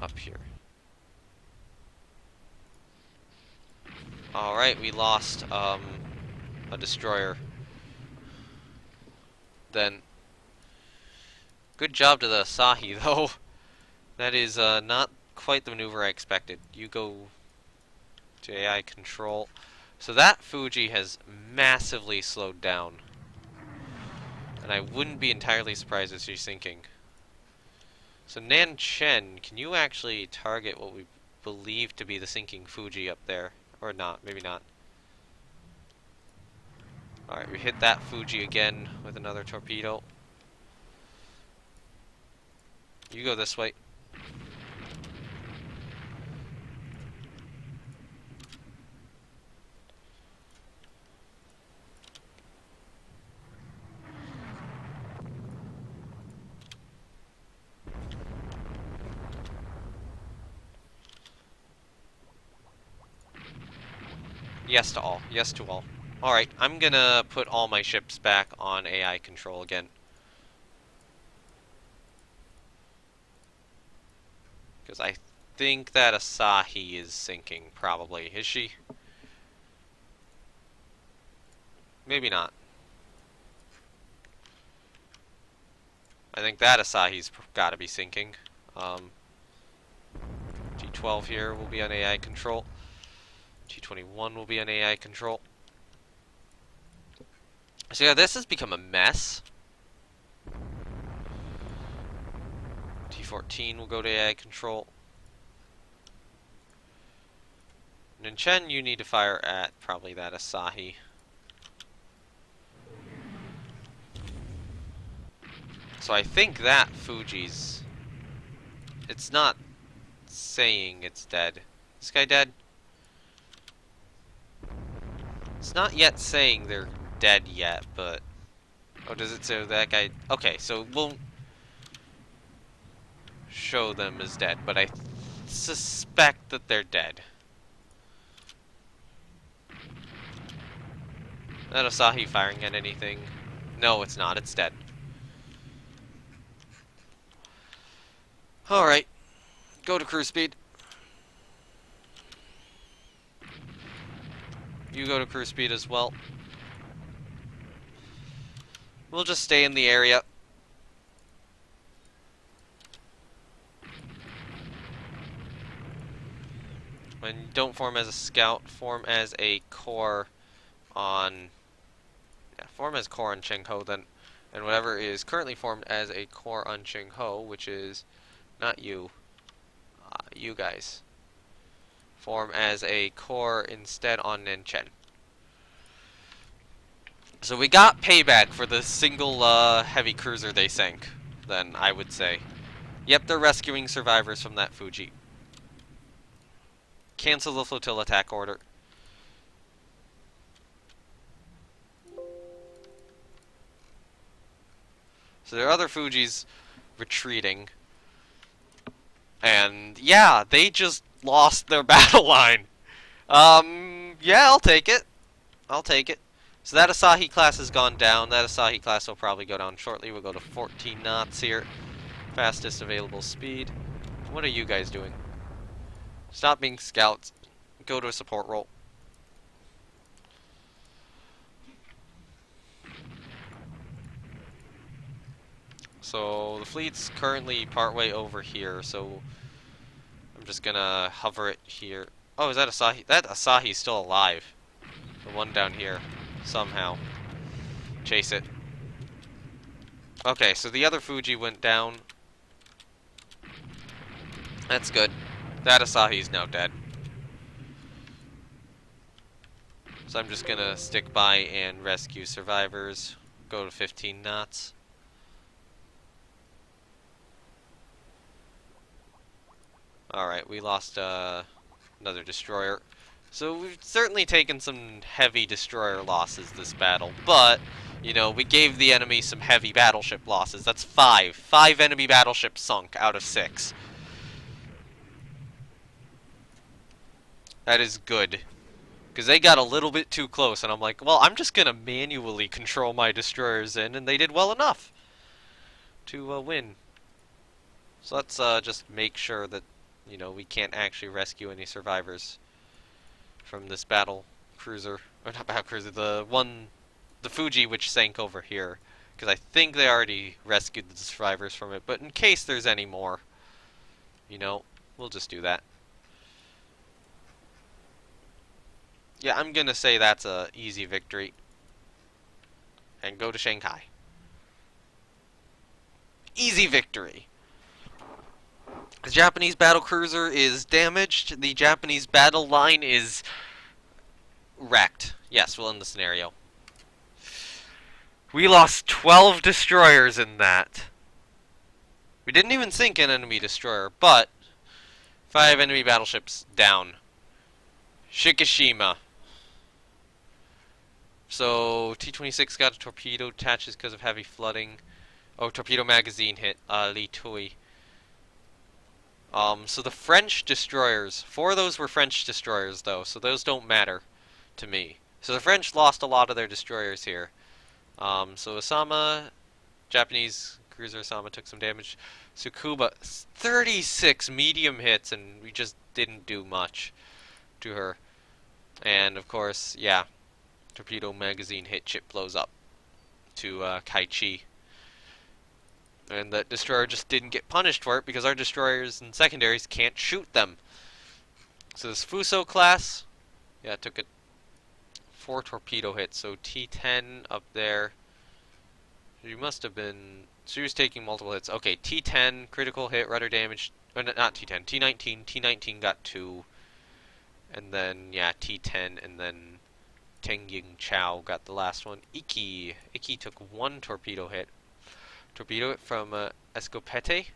Up here. Alright, we lost a destroyer. Then, good job to the Asahi, though. That is not quite the maneuver I expected. You go to AI control. So that Fuji has massively slowed down. And I wouldn't be entirely surprised if she's sinking. So Nanchen, can you actually target what we believe to be the sinking Fuji up there? Or not, maybe not. Alright, we hit that Fuji again with another torpedo. You go this way. Yes to all. Yes to all. Alright, I'm gonna put all my ships back on AI control again. Because I think that Asahi is sinking, probably. Is she? Maybe not. I think that Asahi's gotta be sinking. G12 T-12 here will be on AI control. T-21 will be on AI control. So yeah, this has become a mess. T-14 will go to AI control. Ninchen, you need to fire at probably that Asahi. So I think that Fuji's... It's not saying it's dead. This guy dead? It's not yet saying they're dead yet, but... Oh, does it say that guy... Okay, so we'll show them as dead, but I suspect that they're dead. That Asahi firing at anything? No, it's not. It's dead. Alright. Go to cruise speed. You go to cruise speed as well. We'll just stay in the area. And don't form as a scout, form as a core on... Yeah, form as core on Cheng-Ho then. And whatever is currently formed as a core on Cheng-Ho, which is not you, you guys, form as a core instead on Nanchen. So we got payback for the single heavy cruiser they sank, then I would say. Yep, they're rescuing survivors from that Fuji. Cancel the flotilla attack order. So there are other Fujis retreating. And yeah, they just lost their battle line. Yeah, I'll take it. I'll take it. So that Asahi class has gone down. That Asahi class will probably go down shortly. We'll go to 14 knots here. Fastest available speed. What are you guys doing? Stop being scouts. Go to a support role. So the fleet's currently partway over here, so I'm just gonna hover it here. Oh, is that Asahi? That Asahi's still alive. The one down here. Somehow. Chase it. Okay, so the other Fuji went down. That's good. That Asahi's now dead. So I'm just gonna stick by and rescue survivors. Go to 15 knots. Alright, we lost another destroyer. So we've certainly taken some heavy destroyer losses this battle, but, you know, we gave the enemy some heavy battleship losses. That's 5. 5 enemy battleships sunk out of 6. That is good. Because they got a little bit too close, and I'm like, well, I'm just going to manually control my destroyers in, and they did well enough to win. So let's just make sure that, you know, we can't actually rescue any survivors from this battle cruiser, or not battle cruiser, the Fuji which sank over here, because I think they already rescued the survivors from it, but in case there's any more, you know, we'll just do that. Yeah, I'm gonna say that's a easy victory. And go to Shanghai. Easy victory. The Japanese battle cruiser is damaged. The Japanese battle line is wrecked. Yes, we'll end the scenario. We lost 12 destroyers in that. We didn't even sink an enemy destroyer, but 5 enemy battleships down. Shikishima. So T-26 got a torpedo attaches because of heavy flooding. Oh, torpedo magazine hit. Li Tui. So the French destroyers, 4 of those were French destroyers though, so those don't matter to me. So the French lost a lot of their destroyers here. So Osama, Japanese cruiser Osama took some damage. Tsukuba, 36 medium hits, and we just didn't do much to her. And of course, yeah, torpedo magazine hit, ship blows up to Kaichi. And that destroyer just didn't get punished for it because our destroyers and secondaries can't shoot them. So this Fuso class, yeah, took it 4 torpedo hits. So T10 up there. She must have been. She was taking multiple hits. Okay, T10 critical hit, rudder damage. Not T10. T19. T19 got 2, and then yeah, T10, and then Tengying Chow got the last one. Iki took 1 torpedo hit. Torpedo hit from Escopete,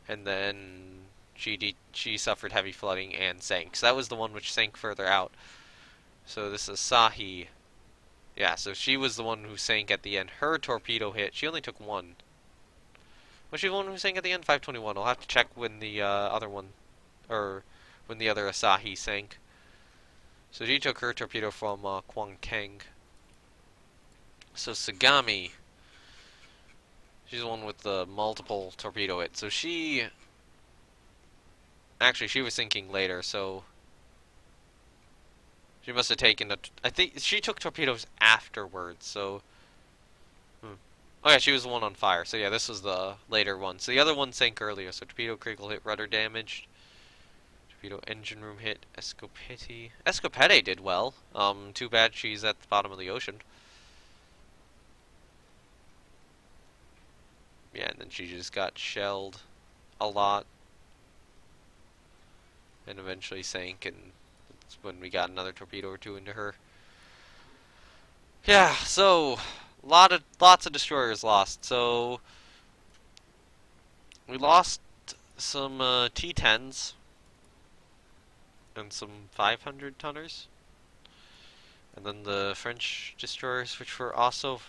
and then she suffered heavy flooding and sank. So that was the one which sank further out. So this is Sahi. Yeah, so she was the one who sank at the end. Her torpedo hit. She only took 1. Was she the one who sank at the end? 521. I'll have to check when the other one, or when the other Asahi sank. So she took her torpedo from Kwang Kang. So Sagami, she's the one with the multiple torpedo hits. So she was sinking later, so she must have taken I think she took torpedoes afterwards, so oh yeah, she was the one on fire. So yeah, this was the later one. So the other one sank earlier. So torpedo critical hit, rudder damaged. Torpedo engine room hit. Escopete. Escopete did well. Too bad she's at the bottom of the ocean. Yeah, and then she just got shelled a lot. And eventually sank, and that's when we got another torpedo or 2 into her. Yeah, so lots of destroyers lost. So we lost some T10s and some 500 tonners, and then the French destroyers, which were also.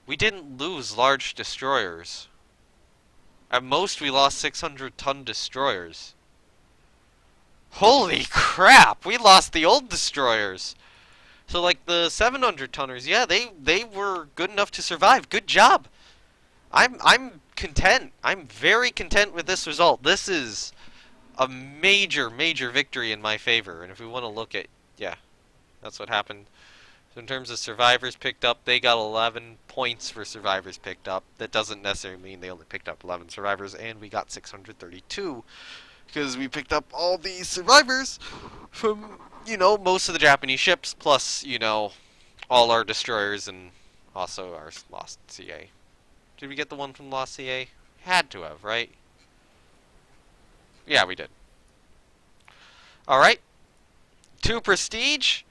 We didn't lose large destroyers. At most, we lost 600-ton destroyers. Holy crap! We lost the old destroyers. So like the 700-tonners, yeah, they were good enough to survive. Good job. I'm content. I'm very content with this result. This is a major victory in my favor. And if we want to look at, yeah, that's what happened. So in terms of survivors picked up, they got 11 points for survivors picked up. That doesn't necessarily mean they only picked up 11 survivors, and we got 632 because we picked up all these survivors from, most of the Japanese ships, plus, all our destroyers and also our lost CA. Did we get the one from lost CA? Had to have, right? Yeah, we did. Alright. 2 prestige,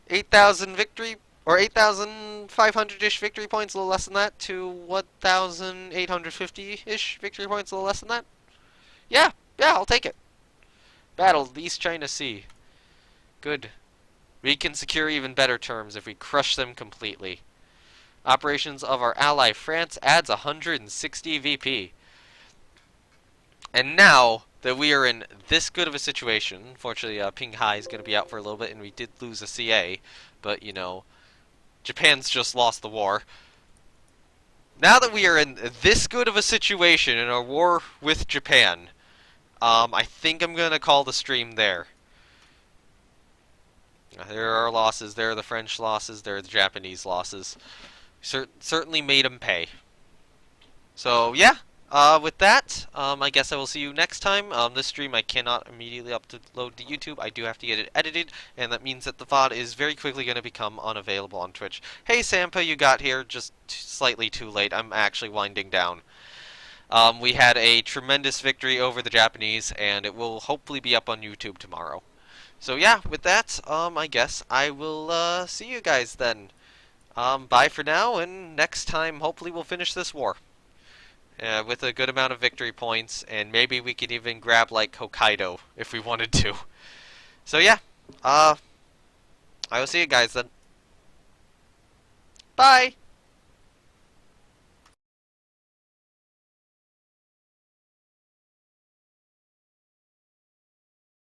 8,000 victory, or 8,500-ish victory points, a little less than that, to 1,850-ish victory points, a little less than that. Yeah, I'll take it. Battle, East China Sea. Good. We can secure even better terms if we crush them completely. Operations of our ally France adds 160 VP. And now that we are in this good of a situation, unfortunately Ping Hai is going to be out for a little bit, and we did lose a CA, but, Japan's just lost the war. Now that we are in this good of a situation in our war with Japan, I think I'm going to call the stream there. There are our losses, there are the French losses, there are the Japanese losses. Certainly made them pay. So, yeah. With that, I guess I will see you next time. This stream I cannot immediately upload to YouTube. I do have to get it edited, and that means that the VOD is very quickly going to become unavailable on Twitch. Hey, Sampa, you got here just slightly too late. I'm actually winding down. We had a tremendous victory over the Japanese, and it will hopefully be up on YouTube tomorrow. So yeah, with that, I guess I will see you guys then. Bye for now, and next time hopefully we'll finish this war. With a good amount of victory points, and maybe we could even grab, like, Hokkaido, if we wanted to. So yeah, I will see you guys then. Bye!